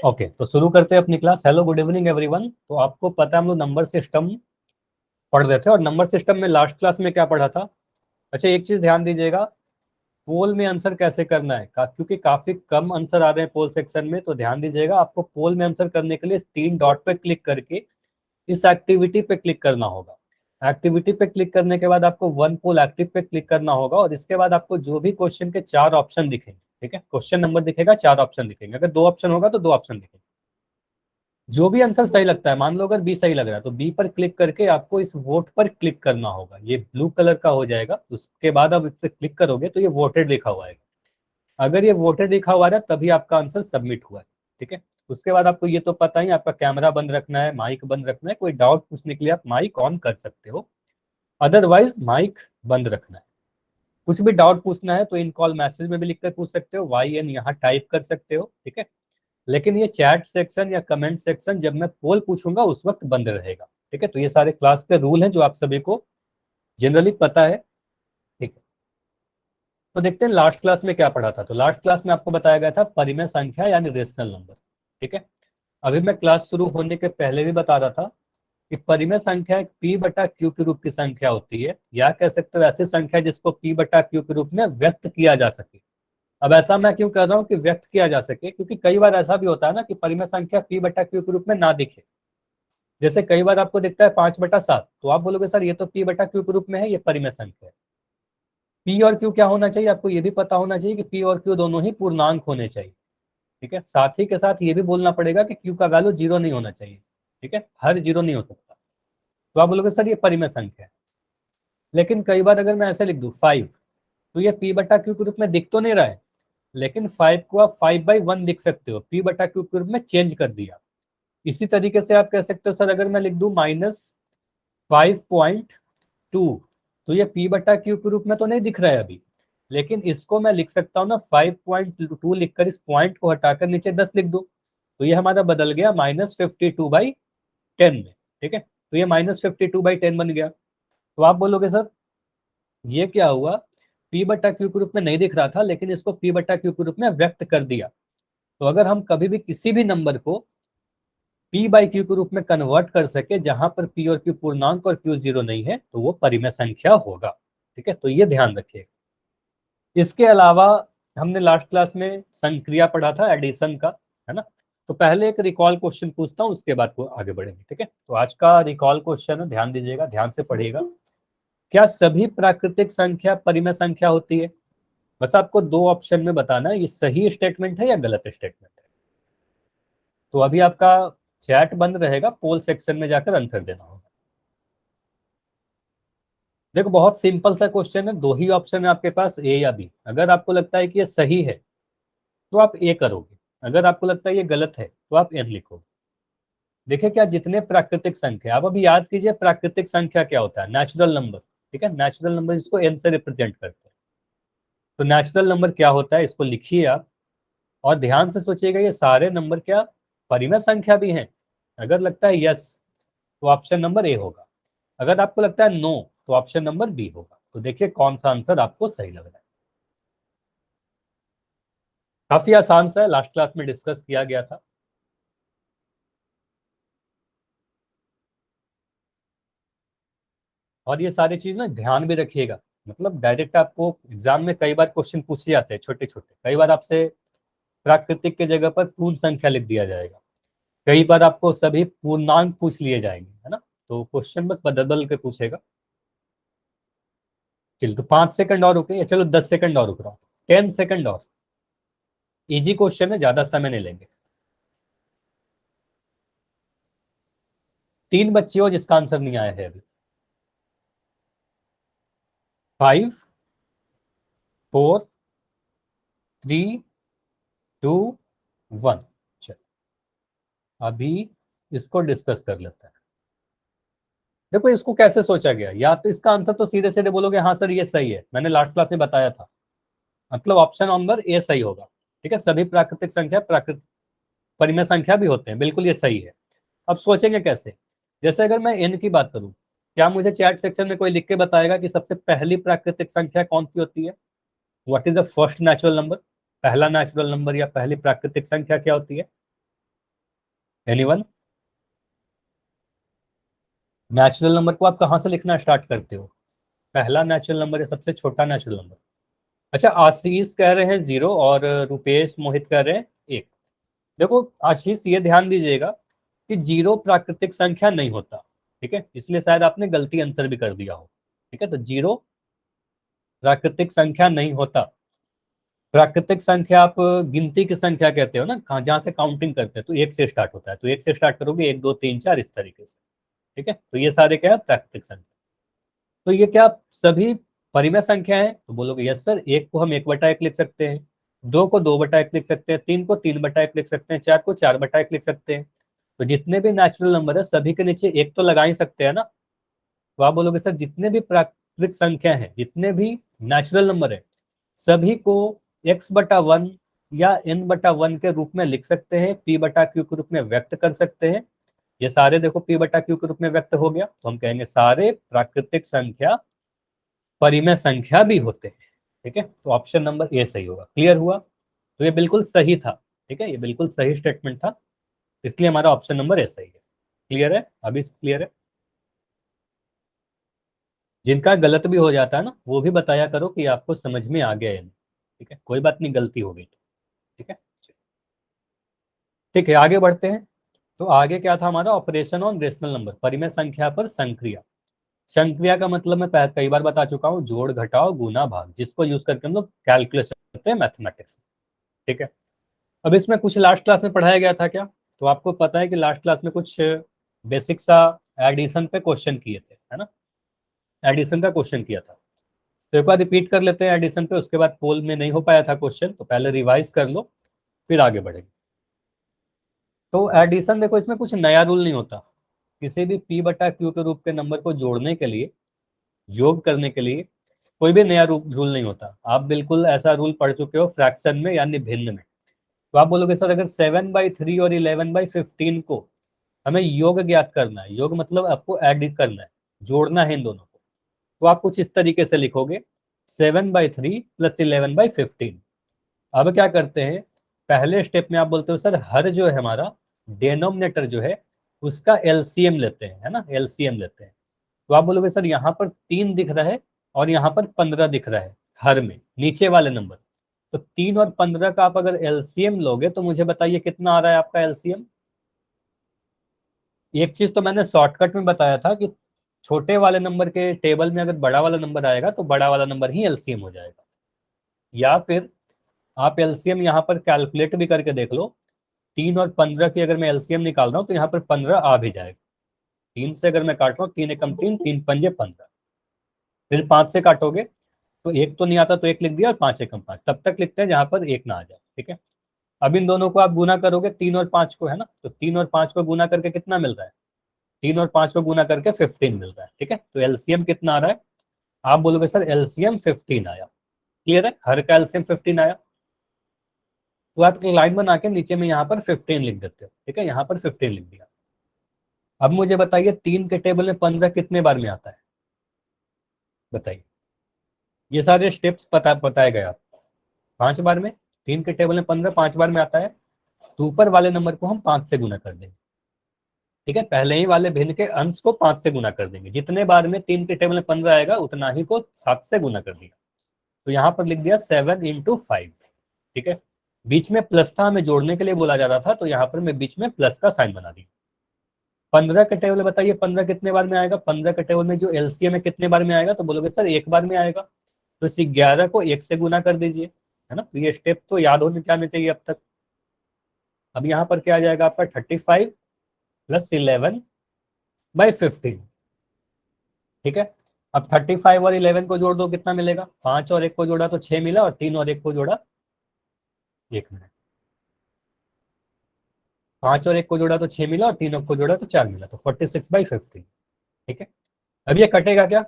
Okay, तो शुरू करते हैं अपनी class. Hello, good evening everyone. तो आपको पता है हम लोग नंबर सिस्टम पढ़ रहे थे, और नंबर सिस्टम में लास्ट क्लास में क्या पढ़ा था? अच्छा, एक चीज ध्यान दीजिएगा, पोल में आंसर कैसे करना है क्योंकि काफी कम आंसर आ रहे हैं पोल सेक्शन में। तो ध्यान दीजिएगा, आपको पोल में आंसर करने के लिए इस 3 डॉट पे क्लिक करके इस एक्टिविटी पे क्लिक करना होगा। एक्टिविटी पे क्लिक करने के बाद आपको वन पोल एक्टिव पे क्लिक करना होगा, और इसके बाद आपको जो भी क्वेश्चन के 4 ऑप्शन दिखेंगे, ठीक है, क्वेश्चन नंबर दिखेगा, 4 ऑप्शन दिखेंगे। अगर 2 ऑप्शन होगा तो 2 ऑप्शन दिखेंगे। जो भी आंसर सही लगता है, मान लो अगर बी सही लग रहा है तो बी पर क्लिक करके आपको इस वोट पर क्लिक करना होगा। ये ब्लू कलर का हो जाएगा, उसके बाद आप इस पर क्लिक करोगे तो ये वोटेड लिखा हुआ है। अगर ये वोटेड लिखा हुआ है तभी आपका आंसर सबमिट हुआ है, ठीक है। उसके बाद आपको ये तो पता ही, आपका कैमरा बंद रखना है, माइक बंद रखना है। कोई डाउट पूछने के लिए आप माइक ऑन कर सकते हो, अदरवाइज माइक बंद रखना है। कुछ भी डाउट पूछना है तो इन कॉल मैसेज में भी लिखकर पूछ सकते हो, वाई एन यहाँ टाइप कर सकते हो, ठीक है। लेकिन ये चैट सेक्शन या कमेंट सेक्शन जब मैं पोल पूछूंगा उस वक्त बंद रहेगा, ठीक है। तो ये सारे क्लास के रूल हैं जो आप सभी को जनरली पता है, ठीक है। तो देखते हैं लास्ट क्लास में क्या पढ़ा था। तो लास्ट क्लास में आपको बताया गया था परिमेय संख्या यानी रेशनल नंबर, ठीक है। अभी मैं क्लास शुरू होने के पहले भी बता रहा था कि परिमेय संख्या एक पी बटा क्यू के रूप की संख्या होती है, या कह सकते हो ऐसी संख्या जिसको पी बटा क्यू के रूप में व्यक्त किया जा सके। अब ऐसा मैं क्यों कर रहा हूँ कि व्यक्त किया जा सके, क्योंकि कई बार ऐसा भी होता है ना कि परिमेय संख्या पी बटा क्यू के रूप में ना दिखे। जैसे कई बार आपको दिखता है 5/7, तो आप बोलोगे सर ये तो पी बटा क्यू के रूप में है, ये परिमेय संख्या है। पी और क्यू क्या होना चाहिए, आपको ये भी पता होना चाहिए कि पी और क्यू दोनों ही पूर्णांक होने चाहिए, ठीक है। साथ ही के साथ ये भी बोलना पड़ेगा कि क्यू का वैल्यू 0 नहीं होना चाहिए, ठीक है, हर 0 नहीं हो सकता। तो आप बोलोगे सर ये परिमेय संख्या है। लेकिन कई बार अगर मैं ऐसे लिख दूं 5, तो ये पी बटा क्यू के रूप में दिख तो नहीं रहा है, लेकिन 5 को आप 5/1 लिख सकते हो, पी बटा क्यू के रूप में चेंज कर दिया। इसी तरीके से आप कह सकते हो सर अगर मैं लिख दूं -5.2, तो ये पी बटा क्यू के रूप में तो नहीं दिख रहा है अभी, लेकिन इसको मैं लिख सकता हूँ ना 5.2 लिखकर इस पॉइंट को हटाकर नीचे 10 लिख दूं, तो ये हमारा बदल गया -52/10 में, ठीक है। तो ये -52/10 बन गया। तो आप बोलोगे सर ये क्या हुआ, पी बटा क्यू के रूप में नहीं दिख रहा था लेकिन इसको पी बटा क्यू के रूप में व्यक्त कर दिया। तो अगर हम कभी भी किसी भी नंबर को पी बाई क्यू के रूप में कन्वर्ट कर सके जहां पर पी और क्यू पूर्णांक और क्यू 0 नहीं है, तो वो परिमेय संख्या होगा, ठीक है। तो ये ध्यान रखिए। इसके अलावा हमने लास्ट क्लास में संक्रिया पढ़ा था, एडिशन का, है ना। तो पहले एक रिकॉल क्वेश्चन पूछता हूँ, उसके बाद को आगे बढ़ेंगे, ठीक है। तो आज का रिकॉल क्वेश्चन है, ध्यान दीजिएगा, ध्यान से पढ़िएगा। क्या सभी प्राकृतिक संख्या परिमेय संख्या होती है? बस आपको 2 ऑप्शन में बताना है ये सही स्टेटमेंट है या गलत स्टेटमेंट है। तो अभी आपका चैट बंद रहेगा, पोल सेक्शन में जाकर आंसर देना होगा। देखो बहुत सिंपल सा क्वेश्चन है, 2 ही ऑप्शन है आपके पास, ए या बी। अगर आपको लगता है कि ये सही है तो आप ए करोगे, अगर आपको लगता है ये गलत है तो आप एन लिखोगे। देखिए क्या, जितने प्राकृतिक संख्या, आप अभी याद कीजिए प्राकृतिक संख्या क्या होता है, नेचुरल नंबर, ठीक है। नेचुरल नंबर जिसको एन से रिप्रेजेंट करते हैं। तो नेचुरल नंबर क्या होता है इसको लिखिए आप, और ध्यान से सोचिएगा ये सारे नंबर क्या परिमेय संख्या भी हैं। अगर लगता है यस तो ऑप्शन नंबर ए होगा, अगर आपको लगता है नो तो ऑप्शन नंबर बी होगा। तो देखिए कौन सा आंसर आपको सही लग रहा है। काफी आसान सा है, लास्ट क्लास में डिस्कस किया गया था। और ये सारी चीज ना ध्यान भी रखिएगा, मतलब डायरेक्ट आपको एग्जाम में कई बार क्वेश्चन पूछे जाते हैं छोटे छोटे, कई बार आपसे प्राकृतिक के जगह पर पूर्ण संख्या लिख दिया जाएगा, कई बार आपको सभी पूर्णांक पूछ लिए जाएंगे, है ना। तो क्वेश्चन बस बदल बदल के पूछेगा। चलिए तो 5 सेकंड और रुके, या चलो 10 सेकंड और रुक रहा हूँ, 10 सेकंड और। इजी क्वेश्चन है, ज्यादा समय नहीं लेंगे। 3 बच्चे हो जिसका आंसर नहीं आया है अभी। 5, 4, 3, 2, 1। चलो अभी इसको डिस्कस कर लेते हैं। देखो इसको कैसे सोचा गया, या तो इसका आंसर तो सीधे सीधे बोलोगे हाँ सर ये सही है, मैंने लास्ट क्लास में बताया था, मतलब ऑप्शन नंबर ए सही होगा, ठीक है। सभी प्राकृतिक संख्या प्राकृतिक परिमेय संख्या भी होते हैं, बिल्कुल ये सही है। अब सोचेंगे कैसे, जैसे अगर मैं एन की बात करूं, क्या मुझे चैट सेक्शन में कोई लिख के बताएगा कि सबसे पहली प्राकृतिक संख्या कौन सी होती है, what is the first natural number? पहला नेचुरल नंबर या पहली प्राकृतिक संख्या क्या होती है? एनीवन? नेचुरल नंबर को आप कहाँ से लिखना स्टार्ट करते हो? पहला नेचुरल नंबर है सबसे छोटा नेचुरल नंबर। अच्छा, आशीष कह रहे हैं 0 और रुपेश मोहित कह रहे हैं 1। देखो आशीष, ये ध्यान दीजिएगा कि 0 प्राकृतिक संख्या नहीं होता, ठीक है, इसलिए शायद आपने गलती आंसर भी कर दिया हो। ठीक है, तो 0 प्राकृतिक संख्या नहीं होता। प्राकृतिक संख्या आप गिनती की संख्या कहते हो ना, कहाँ जहाँ से काउंटिंग करते हैं, तो 1 से स्टार्ट होता है, तो 1 से स्टार्ट करोगे, 1 2 3 4 इस तरीके से। ठीक है, तो ये सारे क्या है? प्राकृतिक संख्या। तो ये क्या सभी परिमेय संख्या है? तो बोलोगे यस सर, 1 को हम 1/1 लिख सकते हैं, 2 को 2/1 लिख सकते हैं, 3 को 3/1 लिख सकते हैं, 4 को 4/1 लिख सकते हैं। तो जितने भी नेचुरल नंबर है सभी के नीचे 1 तो लगा ही सकते हैं ना। तो आप बोलोगे सर जितने भी प्राकृतिक संख्या है, जितने भी नेचुरल नंबर है, सभी को x/1 या n/1 के रूप में लिख सकते हैं, p/q के रूप में व्यक्त कर सकते हैं। ये सारे देखो p/q के रूप में व्यक्त हो गया, तो हम कहेंगे सारे प्राकृतिक संख्या परिमेय संख्या भी होते हैं। ठीक है, तो ऑप्शन नंबर ए सही होगा। क्लियर हुआ? तो ये बिल्कुल सही था। ठीक है, ये बिल्कुल सही स्टेटमेंट था, इसलिए हमारा ऑप्शन नंबर ए सही है। क्लियर है? अभी क्लियर है? जिनका गलत भी हो जाता है ना, वो भी बताया करो कि आपको समझ में आ गया है। ठीक है, कोई बात नहीं, गलती हो गई तो। ठीक है, ठीक है, आगे बढ़ते हैं। तो आगे क्या था हमारा? ऑपरेशन ऑन रेशनल नंबर, परिमेय संख्या पर संक्रिया। संक्रिया का मतलब मैं कई बार बता चुका हूँ, जोड़ घटाओ गुना भाग, जिसको यूज करके हम लोग कैलकुलेशन करते हैं मैथमेटिक्स में। ठीक है, अब इसमें कुछ लास्ट क्लास में पढ़ाया गया था क्या? तो आपको पता है कि लास्ट क्लास में कुछ बेसिक सा एडिशन पे क्वेश्चन किए थे, है ना? एडिशन का क्वेश्चन किया था, तो एक बार रिपीट कर लेते हैं एडिशन पे, उसके बाद पोल में नहीं हो पाया था क्वेश्चन, तो पहले रिवाइज कर लो, फिर आगे बढ़ेंगे। तो एडिशन देखो, इसमें कुछ नया रूल नहीं होता। किसी भी p/q के रूप के नंबर को जोड़ने के लिए, योग करने के लिए कोई भी नया रूल नहीं होता। आप बिल्कुल ऐसा रूल पढ़ चुके हो फ्रैक्शन में यानी भिन्न में। तो आप बोलोगे सर अगर 7/3 और 11/15 को हमें योग ज्ञात करना है, योग मतलब आपको ऐड करना है, जोड़ना है इन दोनों को, तो आप कुछ इस तरीके से लिखोगे 7/3 + 11/15। अब क्या करते हैं, पहले स्टेप में आप बोलते हो सर हर जो है हमारा डेनोमिनेटर जो है उसका एलसीएम लेते हैं, है ना, एलसीएम लेते हैं। तो आप बोलोगे सर यहाँ पर 3 दिख रहा है और यहाँ पर 15 दिख रहा है हर में, नीचे वाले नंबर। तो 3 और 15 का आप अगर एलसीएम लोगे तो मुझे बताइए कितना आ रहा है आपका एलसीएम। एक चीज तो मैंने शॉर्टकट में बताया था कि छोटे वाले नंबर के टेबल में अगर बड़ा वाला नंबर आएगा तो बड़ा वाला नंबर ही एलसीएम हो जाएगा, या फिर आप एलसीएम यहाँ पर कैलकुलेट भी करके देख लो। 3 और 15 की अगर मैं एलसीएम निकाल रहा हूँ तो यहाँ पर 15 आ भी जाएगा। 3 से अगर मैं काट रहा हूँ, 3 एकम 3, 3 पंजे 15, फिर 5 से काटोगे तो एक तो नहीं आता, तो एक लिख दिया, और 5 एकम 5, तब तक लिखते हैं जहां पर एक ना आ जाए। ठीक है, अब इन दोनों को आप गुना करोगे, 3 और 5 को, है ना, तो 3 और 5 को गुना करके कितना मिल रहा है? 3 और 5 को गुना करके 15 मिल रहा है। ठीक है, तो एलसीएम कितना आ रहा है? आप बोलोगे सर एलसीएम 15 आया। क्लियर है? हर का एलसीएम 15 आया, तो आप लाइन बना के नीचे में यहाँ पर 15 लिख देते हो। ठीक है, यहाँ पर 15 लिख दिया। अब मुझे बताइए 3 के टेबल में 15 कितने बार में आता है? बताइए, ये सारे स्टेप्स बताए गए आपको। 5 बार में। 3 के टेबल में 15 5 बार में आता है, तो ऊपर वाले नंबर को हम 5 से गुना कर देंगे। ठीक है, पहले ही वाले भिन्न के अंश को 5 से गुना कर देंगे, जितने बार में 3 के टेबल में 15 आएगा उतना ही को 7 से गुना कर दिया। तो यहाँ पर लिख दिया 7 × 5। ठीक है, बीच में प्लस था, हमें जोड़ने के लिए बोला जा रहा था, तो यहाँ पर मैं बीच में प्लस का साइन बना दिया। 15 के टेबल में बताइए 15 कितने बार में आएगा? 15 के टेबल में जो एलसीएम है कितने बार में आएगा? तो बोलोगे सर एक बार में आएगा, तो इस 11 को 1 से गुना कर दीजिए, है ना। तो ये स्टेप तो याद होने जाने चाहिए अब तक। अब यहाँ पर क्या आ जाएगा आपका? 35 + 11/15। ठीक है, अब 35 और 11 को जोड़ दो, कितना मिलेगा? 5 और 1 को जोड़ा तो 6 मिला, और 3 और 1 को जोड़ा 1 मिला। 5 और 1 को जोड़ा तो 6 मिला, और 3 को जोड़ा तो 4 मिला, तो 46/15। ठीक है, अब ये कटेगा क्या?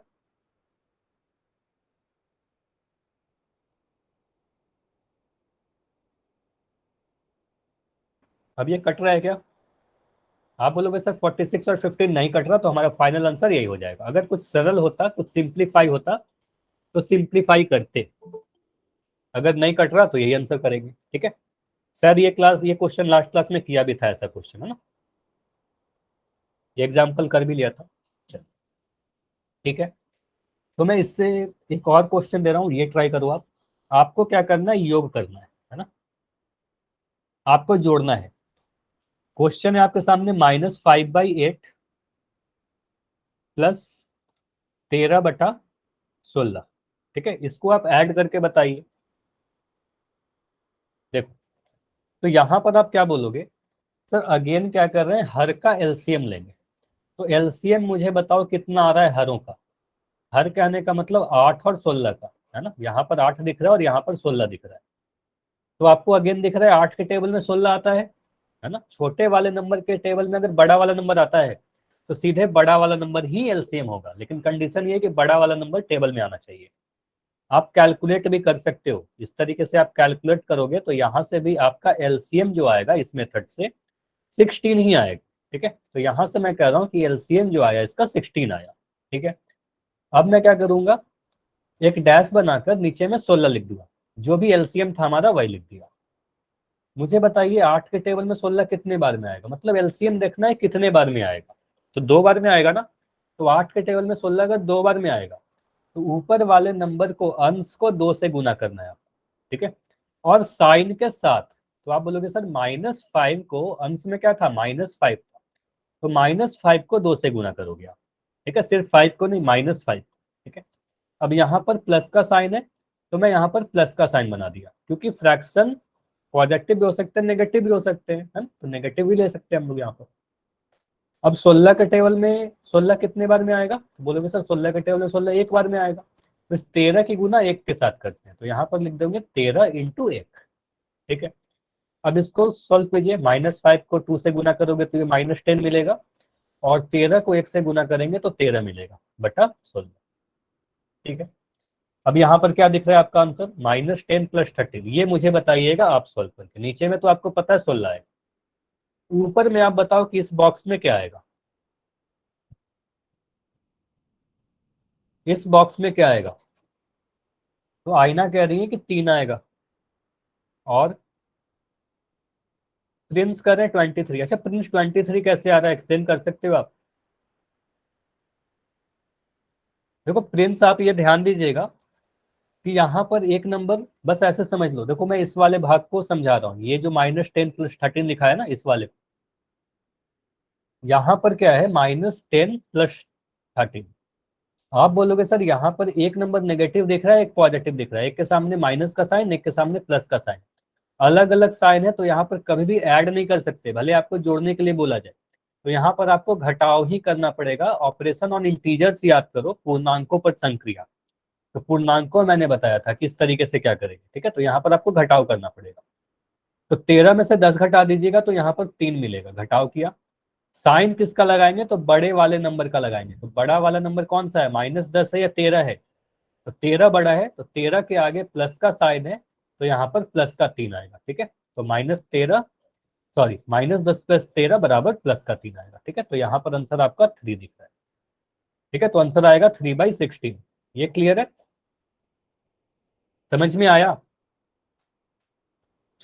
अब ये कट रहा है क्या? आप बोलोगे सर 46 और 15 नहीं कट रहा, तो हमारा फाइनल आंसर यही हो जाएगा। अगर कुछ सरल होता, कुछ सिंप्लीफाई होता, तो सिंप्लीफाई करते। अगर नहीं कट रहा तो यही आंसर करेंगे, ठीक है। सर ये क्वेश्चन लास्ट क्लास में किया भी था, ऐसा क्वेश्चन है ना, ये एग्जाम्पल कर भी लिया था। चलो ठीक है, तो मैं इससे एक और क्वेश्चन दे रहा हूँ, ये ट्राई करो आप। आपको क्या करना है, योग करना है ना, आपको जोड़ना है। क्वेश्चन है आपके सामने -5/8 प्लस 13/16, ठीक है, इसको आप ऐड करके बताइए। देखो, तो यहां पर आप क्या बोलोगे, सर अगेन क्या कर रहे हैं, हर का एलसीएम लेंगे। तो एलसीएम मुझे बताओ कितना आ रहा है हरों का। हर कहने का मतलब 8 और 16 का, है ना, यहाँ पर 8 दिख रहा है और यहाँ पर 16 दिख रहा है। तो आपको अगेन दिख रहा है 8 के टेबल में 16 आता है ना। छोटे वाले नंबर के टेबल में अगर बड़ा वाला नंबर आता है तो सीधे बड़ा वाला नंबर ही एलसीएम होगा, लेकिन कंडीशन ये है कि बड़ा वाला नंबर टेबल में आना चाहिए। आप कैलकुलेट भी कर सकते हो, इस तरीके से आप कैलकुलेट करोगे तो यहां से भी आपका एलसीएम जो आएगा इस मेथड से 16 ही आएगा, ठीक है। तो यहां से मैं कह रहा हूं कि एलसीएम जो आया इसका 16 आया, ठीक है। अब मैं क्या करूंगा, एक डैश बनाकर नीचे में 16 लिख दूंगा, जो भी एलसीएम था हमारा वही लिख दिया। मुझे बताइए 8 के टेबल में 16 कितने बार में आएगा, मतलब एलसीएम देखना है कितने बार में आएगा। तो 2 बार में आएगा ना, तो 8 के टेबल में 16 का 2 बार में आएगा, तो ऊपर वाले नंबर को, अंश को 2 से गुना करना है आपको, ठीक है। और साइन के साथ, तो आप बोलोगे सर -5 को, अंश में क्या था -5 था, तो -5 को 2 से गुना करोगे आप, ठीक है, सिर्फ 5 को नहीं, -5, ठीक है। अब यहाँ पर प्लस का साइन है, तो मैं यहाँ पर प्लस का साइन बना दिया, क्योंकि फ्रैक्शन पॉजिटिव भी हो सकते हैं, नेगेटिव भी हो सकते हैं, है ना, तो नेगेटिव भी ले सकते हैं हम लोग यहाँ पर। अब 16 के टेबल में 16 कितने बार में आएगा, तो बोलोगे सर 16 के टेबल में 16 एक बार में आएगा, तो इस 13 की गुना 1 के साथ करते हैं, तो यहाँ पर लिख देंगे 13 × 1, ठीक है। अब इसको सॉल्व कीजिए, -5 को 2 से गुना करोगे तो ये -10 मिलेगा, और 13 को 1 से गुना करेंगे तो 13 मिलेगा बटा 16, ठीक है। अब यहाँ पर क्या दिख रहा है आपका आंसर, -10 + 13, ये मुझे बताइएगा आप सॉल्व करके। नीचे में तो आपको पता है 16 है, ऊपर में आप बताओ कि इस बॉक्स में क्या आएगा, इस बॉक्स में क्या आएगा। तो आईना कह रही है कि 3 आएगा, और प्रिंस कर रहे हैं 23। अच्छा, प्रिंस 23 कैसे आ रहा है, एक्सप्लेन कर सकते हो आप। देखो प्रिंस, आप ये ध्यान दीजिएगा कि यहाँ पर एक नंबर, बस ऐसे समझ लो, देखो मैं इस वाले भाग को समझा रहा हूँ, ये जो -10 + 13 लिखा है ना इस वाले, यहाँ पर क्या है, -10 + 13। आप बोलोगे सर यहाँ पर एक नंबर नेगेटिव दिख रहा है, एक पॉजिटिव दिख रहा है, एक के सामने माइनस का साइन, एक के सामने प्लस का साइन, अलग अलग साइन है, तो यहाँ पर कभी भी ऐड नहीं कर सकते, भले आपको जोड़ने के लिए बोला जाए। तो यहाँ पर आपको घटाव ही करना पड़ेगा। ऑपरेशन ऑन इंटीजर्स याद करो, पूर्णांकों पर संक्रिया। तो पूर्णांकों मैंने बताया था किस तरीके से क्या करेंगे, ठीक है। तो यहाँ पर आपको घटाव करना पड़ेगा, तो 13 में से 10 घटा दीजिएगा तो यहाँ पर 3 मिलेगा, घटाव किया। साइन किसका लगाएंगे, तो बड़े वाले नंबर का लगाएंगे। तो बड़ा वाला नंबर कौन सा है, -10 है या 13 है, तो 13 बड़ा है, तो 13 के आगे प्लस का साइन है, तो यहाँ पर +3 आएगा, ठीक है। तो -10 + 13 बराबर +3 आएगा, ठीक है। तो यहाँ पर आंसर आपका 3 दिख रहा है, ठीक है। तो आंसर आएगा 3/16। ये क्लियर है, समझ में आया।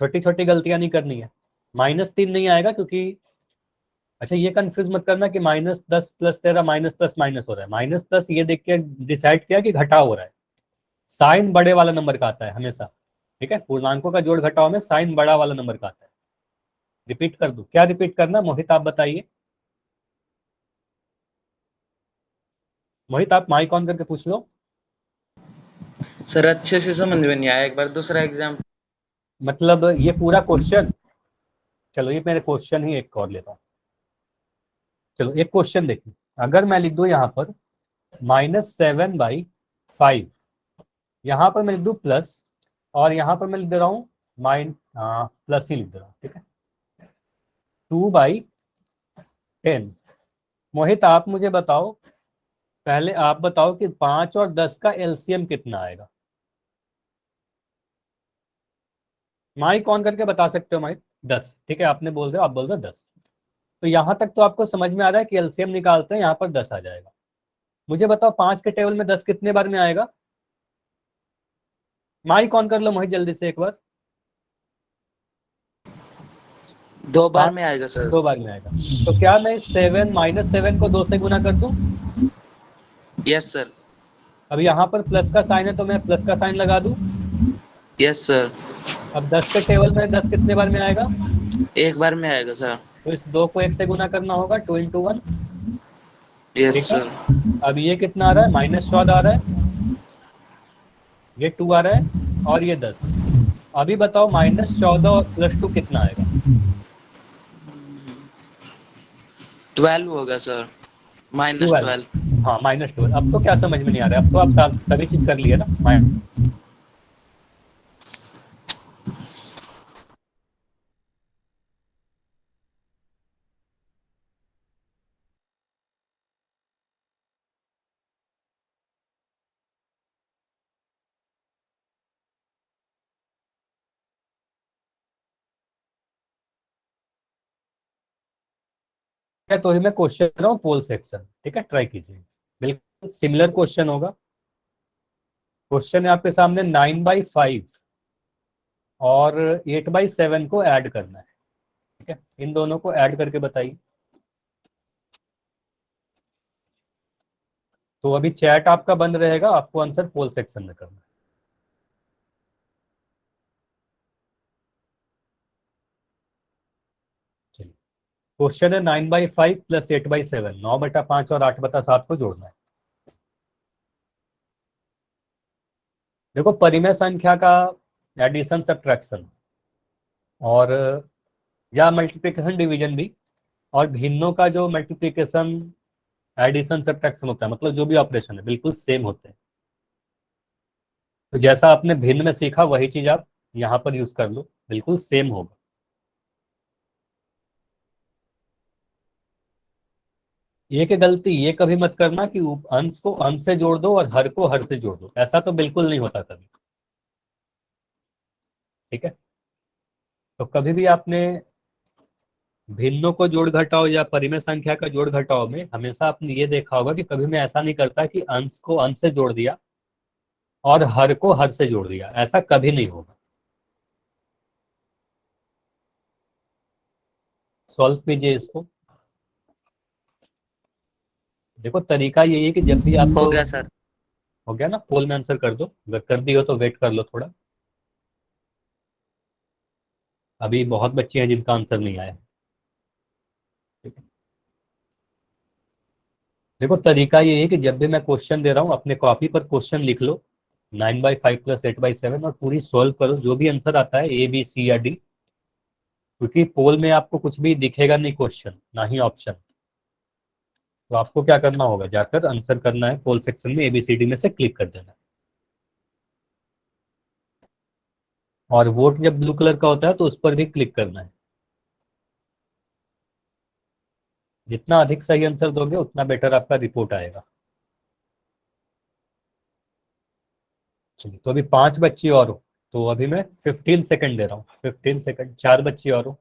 छोटी छोटी गलतियां नहीं करनी है। -3 नहीं आएगा क्योंकि, अच्छा ये कंफ्यूज मत करना कि -10 + 13 माइनस प्लस माइनस हो रहा है, माइनस प्लस ये देख के डिसाइड किया कि घटाव हो रहा है। साइन बड़े वाला नंबर का आता है हमेशा, ठीक है। पूर्णांकों का जोड़ घटाव में साइन बड़ा वाला नंबर का आता है। रिपीट कर दूं, क्या रिपीट करना, मोहित आप बताइए। मोहित आप माइक ऑन करके पूछ लो। सर अच्छे से समझ में नहीं आया, एक बार दूसरा एग्जाम। मतलब ये पूरा क्वेश्चन, चलो ये मेरे क्वेश्चन ही एक और लेता हूँ। चलो एक क्वेश्चन देखिए, अगर मैं लिख दूं यहाँ पर -7/5, यहाँ पर मैं लिख दूं प्लस, और यहाँ पर मैं लिख दे रहा हूँ प्लस ही लिख दे रहा हूँ, ठीक है, 2/10। मोहित आप मुझे बताओ, पहले आप बताओ कि 5 और 10 का एलसीएम कितना आएगा। माइक ऑन करके बता सकते हो माइक। 10, ठीक है, आपने बोल रहे हो, आप बोल रहे हो 10। तो यहां तक तो आपको समझ में आ रहा है कि एलसीएम निकालते हैं, यहाँ पर 10 आ जाएगा। मुझे बताओ 5 के टेबल में 10 कितने बार में आएगा। माइक ऑन कर लो मोहित जल्दी से एक बार। 2 बार 5 में आएगा सर। 2 बार में आएगा। तो क्या मैं 7 -7 को 2 से गुना कर दूं? Yes sir. अब यहाँ पर प्लस का साइन है तो मैं प्लस का साइन लगा दूं। Yes sir. अब 10 के टेबल में 10 कितने बार में आएगा? 1 बार में आएगा सर। तो इस 2 को 1 से गुना करना होगा, 2 × 1। यस ठीक है। सर। अब ये कितना आ रहा है? -14 आ रहा है, ये 2 आ रहा है, और ये 10। अभी बताओ -14 + 2 कितना आएगा? 12 होगा सर। 12। -12। हाँ -12। अब तो क्या समझ में नहीं आ रहा है? अब तो आप सभी चीज कर लिए ना। तो ही मैं क्वेश्चन कर रहा हूँ पोल सेक्शन। ठीक है, ट्राई कीजिए, बिल्कुल सिमिलर क्वेश्चन होगा। क्वेश्चन है आपके सामने, 9/5 और 8/7 को ऐड करना है। ठीक है, इन दोनों को ऐड करके बताइए। तो अभी चैट आपका बंद रहेगा, आपको आंसर पोल सेक्शन में करना है। चलिए, क्वेश्चन है 9/5 + 8/7, 9/5 और 8/7 को जोड़ना है। देखो, परिमेय संख्या का एडिशन सब्ट्रैक्शन और या मल्टीप्लिकेशन डिवीजन भी, और भिन्नों का जो मल्टीप्लिकेशन एडिशन सब्ट्रैक्शन होता है, मतलब जो भी ऑपरेशन है, बिल्कुल सेम होते हैं। तो जैसा आपने भिन्न में सीखा वही चीज आप यहाँ पर यूज कर लो, बिल्कुल सेम होगा। एक गलती ये कभी मत करना कि अंश को अंश से जोड़ दो और हर को हर से जोड़ दो, ऐसा तो बिल्कुल नहीं होता कभी। ठीक है, तो कभी भी आपने भिन्नों को जोड़ घटाओ या परिमेय संख्या का जोड़ घटाओ में हमेशा आपने ये देखा होगा कि कभी मैं ऐसा नहीं करता कि अंश को अंश से जोड़ दिया और हर को हर से जोड़ दिया, ऐसा कभी नहीं होगा। सॉल्व कीजिए इसको। देखो, तरीका यही है कि जब भी हो आपको गया सर। हो गया ना, पोल में आंसर कर दो, अगर कर दी हो तो वेट कर लो थोड़ा। अभी बहुत बच्चे हैं जिनका आंसर नहीं आया है। ठीक है? देखो, तरीका ये है कि जब भी मैं क्वेश्चन दे रहा हूँ अपने कॉपी पर क्वेश्चन लिख लो, 9/5 + 8/7, और पूरी सॉल्व करो, जो भी आंसर आता है A B C या D। क्योंकि पोल में आपको कुछ भी दिखेगा नहीं, क्वेश्चन ना ही ऑप्शन। तो आपको क्या करना होगा, जाकर आंसर करना है, पोल सेक्शन में ABCD में से क्लिक कर देना है। और वोट जब ब्लू कलर का होता है तो उस पर भी क्लिक करना है। जितना अधिक सही आंसर दोगे उतना बेटर आपका रिपोर्ट आएगा। चलिए, तो अभी 5 बच्चे और हो, तो अभी मैं 15 सेकंड दे रहा हूँ, 15 सेकंड, 4 बच्चे और हो।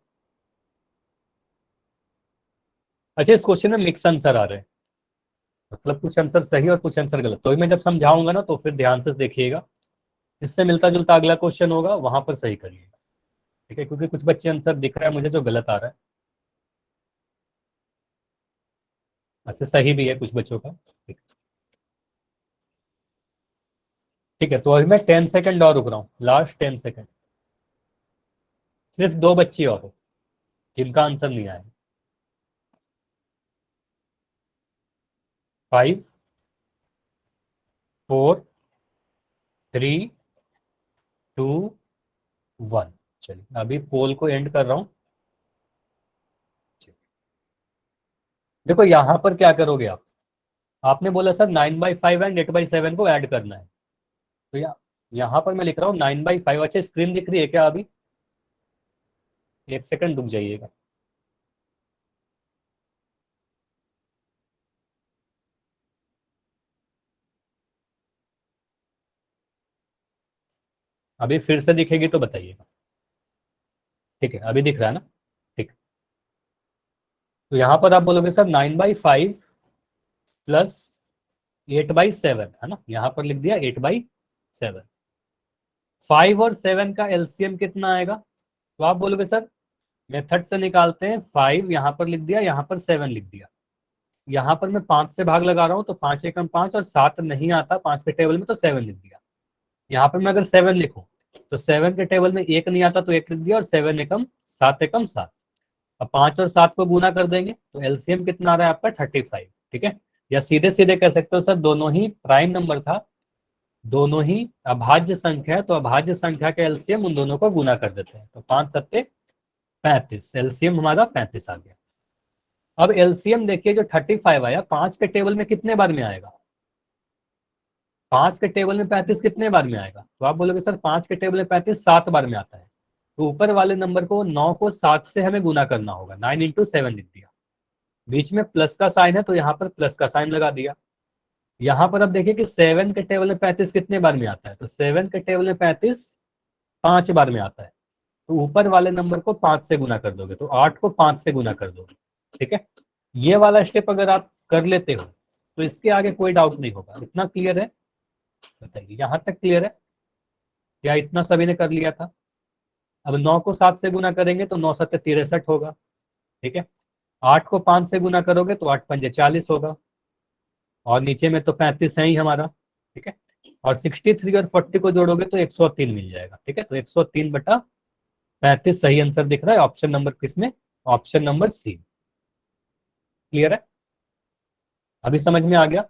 अच्छा, इस क्वेश्चन में मिक्स आंसर आ रहे हैं, मतलब कुछ आंसर सही और कुछ आंसर गलत, तो मैं जब समझाऊंगा ना तो फिर ध्यान से देखिएगा। इससे मिलता जुलता अगला क्वेश्चन होगा, वहां पर सही करिएगा। ठीक है, क्योंकि कुछ बच्चे आंसर दिख रहा है मुझे जो गलत आ रहा है, ऐसे सही भी है कुछ बच्चों का। ठीक। ठीक है, तो अभी मैं 10 सेकंड और रुक रहा हूँ, लास्ट 10 सेकंड। सिर्फ 2 बच्चे और हो जिनका आंसर नहीं आया। 5 4 3 2 1। चलिए, अभी पोल को एंड कर रहा हूँ। देखो, यहां पर क्या करोगे आप, आपने बोला सर 9/5 एंड 8/7 को ऐड करना है। तो यहाँ पर मैं लिख रहा हूँ 9/5। अच्छा, स्क्रीन दिख रही है क्या अभी? एक सेकंड रुक जाइएगा। अभी फिर से दिखेगी तो बताइएगा। ठीक है, अभी दिख रहा है ना? ठीक। तो यहाँ पर आप बोलोगे सर 9/5 + 8/7, है ना, यहाँ पर लिख दिया 8/7। 5 और 7 का एलसीएम कितना आएगा? तो आप बोलोगे सर मेथड से निकालते हैं, 5 यहाँ पर लिख दिया, यहाँ पर 7 लिख दिया। यहाँ पर मैं 5 से भाग लगा रहा हूँ तो 5 एकम 5 और 7 नहीं आता 5 के टेबल में तो 7 लिख दिया। यहाँ पर मैं अगर 7 लिखूं तो 7 के टेबल में 1 नहीं आता तो 1 लिख दिया और 7 एकम 7 एकम 7। अब 5 और 7 को गुना कर देंगे तो एलसीएम कितना आ रहा है आपका 35। ठीक है, या सीधे सीधे कह सकते हो सर दोनों ही प्राइम नंबर था, दोनों ही अभाज्य संख्या है, तो अभाज्य संख्या के एलसीएम उन दोनों को गुना कर देते हैं। तो 5 सत्ते 35, एलसीएम हमारा 35 आ गया। अब एलसीएम देखिए जो 35 आया 5 के टेबल में कितने बार में आएगा? 5 के टेबल में 35 कितने बार में आएगा? तो आप बोलोगे सर 5 के टेबल में 35 7 बार में आता है। तो ऊपर वाले नंबर को 9 को 7 से हमें गुना करना होगा, 9 इंटू 7 लिख दिया। बीच में प्लस का साइन है तो यहाँ पर प्लस का साइन लगा दिया। यहाँ पर अब देखिए कि 7 के टेबल में 35 कितने बार में आता है? तो 7 के टेबल में 35 5 बार में आता है। तो ऊपर वाले नंबर को 5 से गुना कर दोगे तो 8 को 5 से गुना कर दोगे। ठीक है, ये वाला स्टेप अगर आप कर लेते हो तो इसके आगे कोई डाउट नहीं होगा। इतना क्लियर है? बताइए, यहाँ तक क्लियर है या इतना सभी ने कर लिया था? अब 9 को 7 से गुना करेंगे तो 9 सत्ते 63 होगा। ठीक है, 8 को 5 से गुना करोगे तो 8 पंजे 40 होगा, और नीचे में तो 35 है ही हमारा। ठीक है, और 63 और 40 को जोड़ोगे तो 103 मिल जाएगा। ठीक है, तो 103/35 सही आंसर दिख रहा है ऑप्शन नंबर किसमें? Option number C. क्लियर है? अभी समझ में आ गया?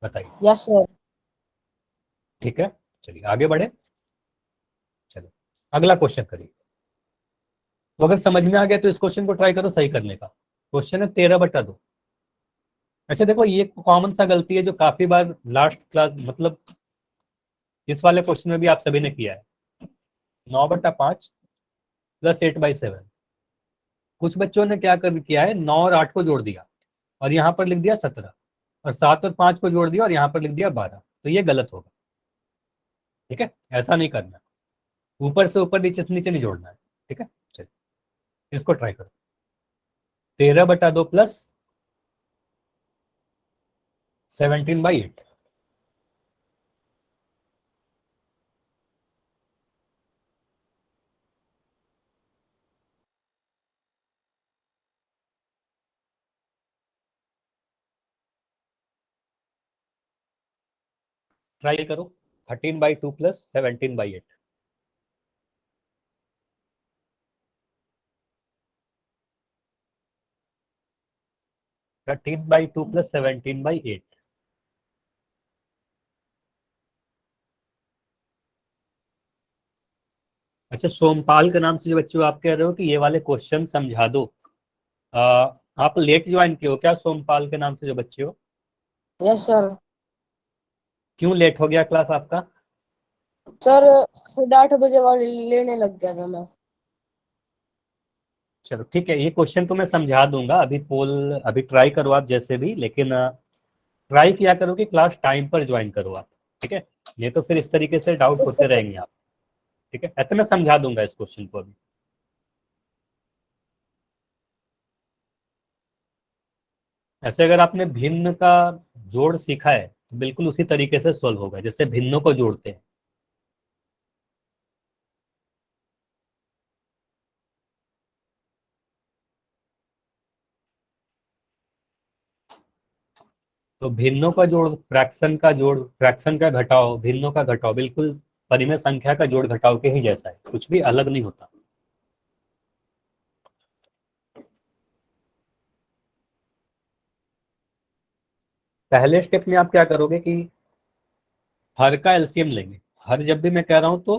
बताइए। Yes sir. ठीक है, चलिए आगे बढ़े। चलो अगला क्वेश्चन करिए। तो अगर समझ में आ गया तो इस क्वेश्चन को ट्राई करो सही करने का। क्वेश्चन है 13/2। अच्छा देखो, ये कॉमन सा गलती है जो काफी बार लास्ट क्लास मतलब इस वाले क्वेश्चन में भी आप सभी ने किया है। 9/5 प्लस 8/7। कुछ बच्चों ने क्या कर किया है, 9 और 8 को जोड़ दिया और यहाँ पर लिख दिया 17, और 7 और 5 को जोड़ दिया और यहाँ पर लिख दिया 12। तो ये गलत होगा। ठीक है, ऐसा नहीं करना, ऊपर से ऊपर नीचे से नीचे नहीं जोड़ना है। ठीक है, चलिए इसको ट्राई करो। 13/2 प्लस 17/8। ट्राई करो। 13/2 प्लस 17/8। 13/2 प्लस 17/8। अच्छा, सोमपाल के नाम से जो बच्चों आप कह रहे हो कि ये वाले क्वेश्चन समझा दो, आ, आप लेट ज्वाइन किए हो क्या सोमपाल के नाम से जो बच्चे हो? Yes sir. क्यों लेट हो गया क्लास आपका? सर 8:30 वाले लेने लग गया था मैं। चलो ठीक है, ये क्वेश्चन तो मैं समझा दूंगा। अभी पोल अभी ट्राई करो आप जैसे भी, लेकिन ट्राई किया करो कि क्लास टाइम पर ज्वाइन करो आप। ठीक है, ये तो फिर इस तरीके से डाउट होते रहेंगे आप। ठीक है, ऐसे मैं समझा दूंगा इस क्वेश्चन को अभी। ऐसे अगर आपने भिन्न का जोड़ सीखा है तो बिल्कुल उसी तरीके से सोल्व होगा जैसे भिन्नों को जोड़ते हैं। तो भिन्नों का जोड़, फ्रैक्शन का जोड़, फ्रैक्शन का घटाओ, भिन्नों का घटाओ, बिल्कुल परिमेय संख्या का जोड़ घटाओ के ही जैसा है, कुछ भी अलग नहीं होता। पहले स्टेप में आप क्या करोगे कि हर का एलसीएम लेंगे। हर जब भी मैं कह रहा हूं तो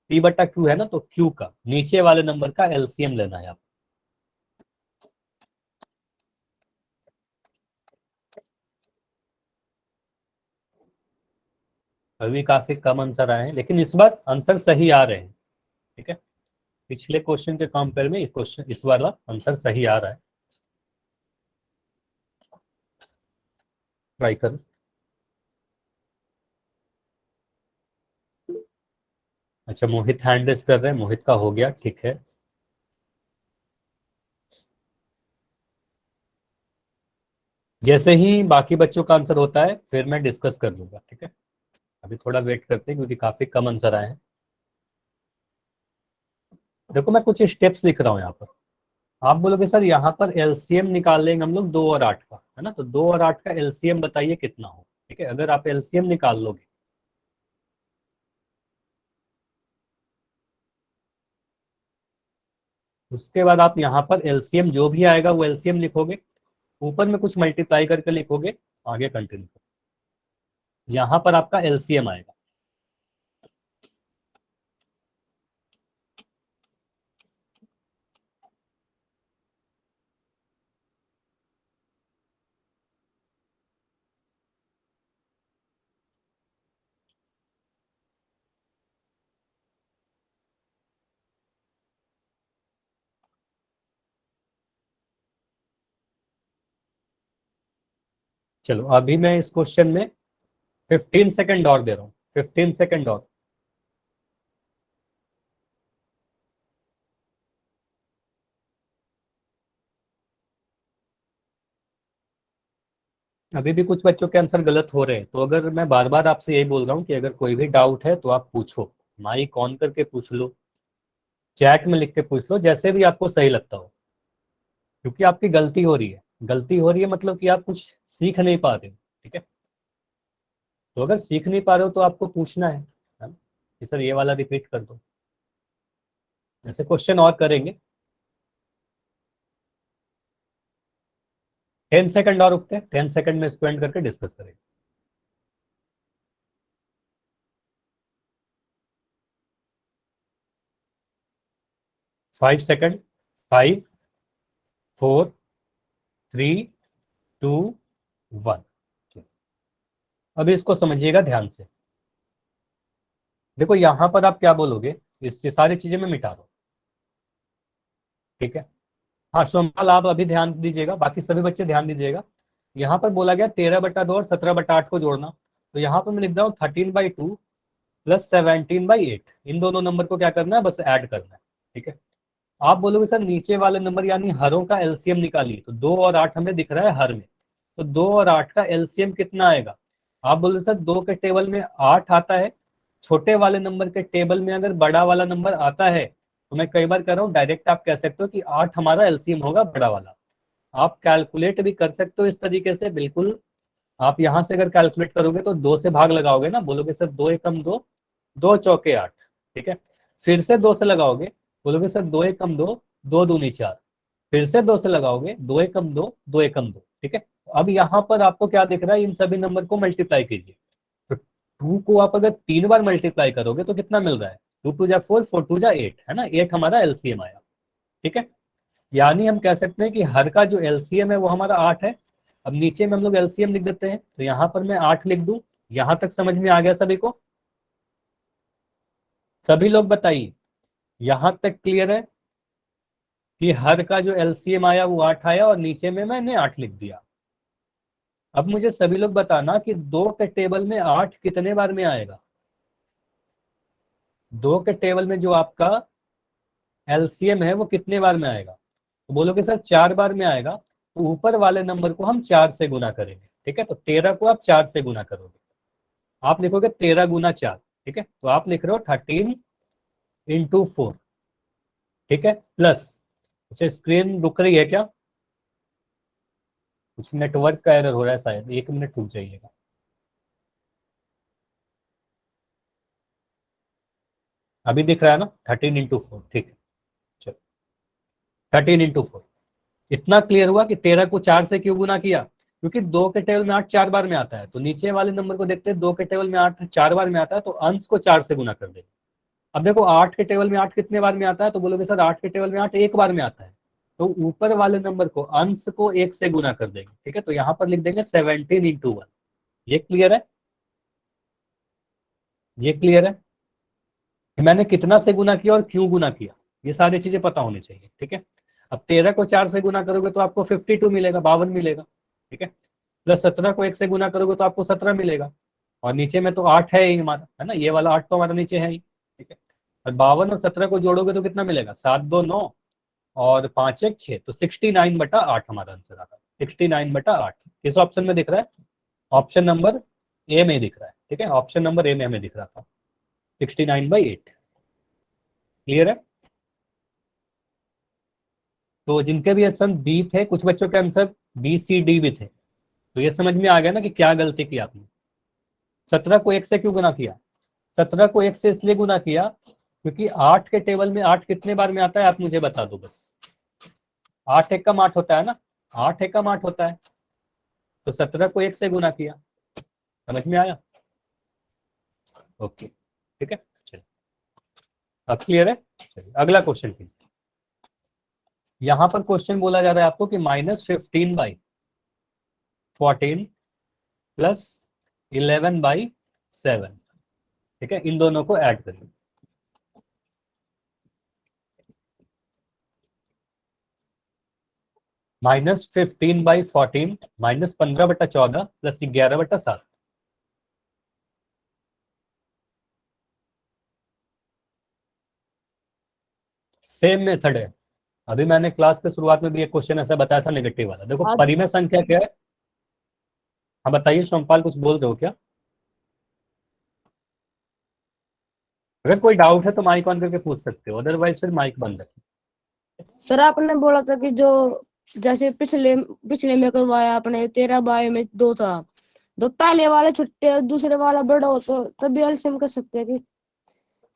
P/Q है ना, तो Q का नीचे वाले नंबर का एलसीएम लेना है आप। अभी काफी कम आंसर आए हैं लेकिन इस बार आंसर सही आ रहे हैं। ठीक है, पिछले क्वेश्चन के कंपेयर में क्वेश्चन इस वाला आंसर सही आ रहा है। ट्राई करो। अच्छा, मोहित हैंड रेस कर रहे हैं, मोहित का हो गया, ठीक है। जैसे ही बाकी बच्चों का आंसर होता है फिर मैं डिस्कस कर लूंगा। ठीक है, अभी थोड़ा वेट करते हैं क्योंकि काफी कम आंसर आए हैं। देखो मैं कुछ स्टेप्स लिख रहा हूँ यहाँ पर। आप बोलोगे सर यहाँ पर एलसीएम निकाल लेंगे हम लोग 2 और 8 का, है ना, तो 2 और 8 का एलसीएम बताइए कितना हो। ठीक है, अगर आप एलसीएम निकाल लोगे उसके बाद आप यहाँ पर एलसीएम जो भी आएगा वो एलसीएम लिखोगे, ऊपर में कुछ मल्टीप्लाई करके लिखोगे, आगे कंटिन्यू। यहाँ पर आपका एलसीएम आएगा। चलो अभी मैं इस क्वेश्चन में 15 सेकंड और दे रहा हूँ, 15 सेकंड और। अभी भी कुछ बच्चों के आंसर गलत हो रहे हैं, तो अगर मैं बार बार आपसे यही बोल रहा हूँ कि अगर कोई भी डाउट है तो आप पूछो, माइक ऑन करके पूछ लो, चैट में लिख के पूछ लो, जैसे भी आपको सही लगता हो, क्योंकि आपकी गलती हो रही है। गलती हो रही है मतलब कि आप कुछ सीख नहीं पा रहे हो। ठीक है, तो अगर सीख नहीं पा रहे हो तो आपको पूछना है ना, कि सर ये वाला रिपीट कर दो। ऐसे क्वेश्चन और करेंगे। 10 सेकंड और रुकते हैं, 10 सेकंड में इसको एंड करके डिस्कस करेंगे। Five second, 5, 4, 3, 2, 1। अभी इसको समझिएगा ध्यान से। देखो यहां पर आप क्या बोलोगे, इससे सारी चीजें मैं मिटा दो। ठीक है, हाँ सोमपाल आप अभी ध्यान दीजिएगा, बाकी सभी बच्चे ध्यान दीजिएगा। यहाँ पर बोला गया 13/2 और 17/8 को जोड़ना, तो यहाँ पर मैं लिख रहा हूँ 13/2 प्लस 17/8। इन दोनों नंबर को क्या करना है, बस ऐड करना है। ठीक है, आप बोलोगे सर नीचे वाले नंबर यानी हरों का एलसीएम निकालिए, तो 2 और 8 हमें दिख रहा है हर में, तो 2 और 8 का एलसीएम कितना आएगा। आप बोलोगे सर 2 के टेबल में 8 आता है, छोटे वाले नंबर के टेबल में अगर बड़ा वाला नंबर आता है, तो मैं कई बार कर रहा हूँ डायरेक्ट आप कह सकते हो कि 8 हमारा एलसीएम होगा बड़ा वाला। आप कैलकुलेट भी कर सकते हो इस तरीके से, बिल्कुल। आप यहां से अगर कैलकुलेट करोगे तो 2 से भाग लगाओगे ना, बोलोगे सर 2 एकम 2, 2 चौके 8। ठीक है, फिर से 2 से लगाओगे, बोलोगे सर 2 एकम 2, 2 दूनी 4। फिर से 2 से लगाओगे, 2 एकम 2, 2 एकम 2। ठीक है, अब यहाँ पर आपको क्या दिख रहा है, इन सभी नंबर को मल्टीप्लाई कीजिए। तो 2 को आप अगर 3 बार मल्टीप्लाई करोगे तो कितना मिल रहा है, 2 2 जा 4, 4 2 जा 8, है ना, 8 हमारा एलसीएम आया। ठीक है, यानी हम कह सकते हैं कि हर का जो एलसीएम है वो हमारा 8 है। अब नीचे में हम लोग एलसीएम लिख देते हैं, तो यहाँ पर मैं 8 लिख दूं। यहां तक समझ में आ गया सभी को? सभी लोग बताइए, यहां तक क्लियर है कि हर का जो एलसीएम आया वो 8 आया और नीचे में मैंने 8 लिख दिया। अब मुझे सभी लोग बताना कि 2 के टेबल में 8 कितने बार में आएगा। 2 के टेबल में जो आपका एलसीएम है वो कितने बार में आएगा, तो बोलोगे सर 4 बार में आएगा, तो ऊपर वाले नंबर को हम 4 से गुना करेंगे। ठीक है, तो 13 को आप 4 से गुना करोगे, आप लिखोगे 13 गुना 4। ठीक है, तो आप लिख रहे हो 13 × 4। ठीक है, प्लस, अच्छा स्क्रीन रुक रही है क्या, कुछ नेटवर्क का एरर हो रहा है शायद, 1 मिनट रुक जाइएगा। अभी दिख रहा है ना 13 × 4। ठीक है, चलो 13 × 4। इतना क्लियर हुआ कि 13 को 4 से क्यों गुना किया, क्योंकि 2 के टेबल में 8 4 बार में आता है, तो नीचे वाले नंबर को देखते हैं 2 के टेबल में 8 4 बार में आता है, तो अंश को 4 से गुना कर देंगे। अब देखो 8 के टेबल में 8 कितने बार में आता है, तो बोलोगे सर 8 के टेबल में 8 एक बार में आता है, तो ऊपर वाले नंबर को अंश को 1 से गुना कर देंगे। ठीक है, तो यहाँ पर लिख देंगे 17 × 1। ये क्लियर है, ये क्लियर है कि मैंने कितना से गुना किया और क्यों गुना किया, ये सारी चीजें पता होनी चाहिए। ठीक है, अब 13 को 4 से गुना करोगे तो आपको 52 मिलेगा, 52 मिलेगा। ठीक है, प्लस 17 को 1 से गुना करोगे तो आपको 17 मिलेगा, और नीचे में तो 8 है ही हमारा, है ना, ये वाला 8 तो हमारा नीचे है ही। ठीक है, और 52 और 17 को जोड़ोगे तो कितना मिलेगा, 7 2 9 और 5 1 6, तो 69/8 हमारा आंसर आता है। 69/8 किस ऑप्शन में दिख रहा है, ऑप्शन नंबर ए में दिख रहा है। ठीक है, ऑप्शन नंबर ए में हमें दिख रहा था 69/8। क्लियर है? तो जिनके भी आंसर बी थे, कुछ बच्चों के आंसर बी सी डी भी थे, तो ये समझ में आ गया ना कि क्या गलती की आपने। 17 को 1 से क्यों गुना किया? 17 को 1 से इसलिए गुना किया क्योंकि 8 के टेबल में 8 कितने बार में आता है आप मुझे बता दो बस। 8 एकम 8 होता है ना, 8 एकम 8 होता है, तो 17 को 1 से गुना किया। समझ में आया? ओके, ठीक है, चलिए अब क्लियर है। चलिए अगला क्वेश्चन कीजिए। यहां पर क्वेश्चन बोला जा रहा है आपको कि -15/14 प्लस 11/7, ठीक है, इन दोनों को ऐड करिए। -15/14 -15/14 प्लस 11/7। सेम मेथड है, अभी मैंने क्लास के शुरुआत में भी एक क्वेश्चन ऐसा बताया था नेगेटिव वाला। देखो आज परिमेय संख्या क्या है? हाँ बताइए सोमपाल, कुछ बोल रहे हो क्या? अगर कोई डाउट है तो माइक ऑन करके पूछ सकते हो, अदरवाइज फिर माइक बंद रखिए। सर आपने बोला था कि जो जैसे पिछले पिछले में करवाया आपने 13/2 में 2 था, तो पहले वाले छोटे और दूसरे वाला बड़ा हो तो तभी एलसीएम कर सकते हैं कि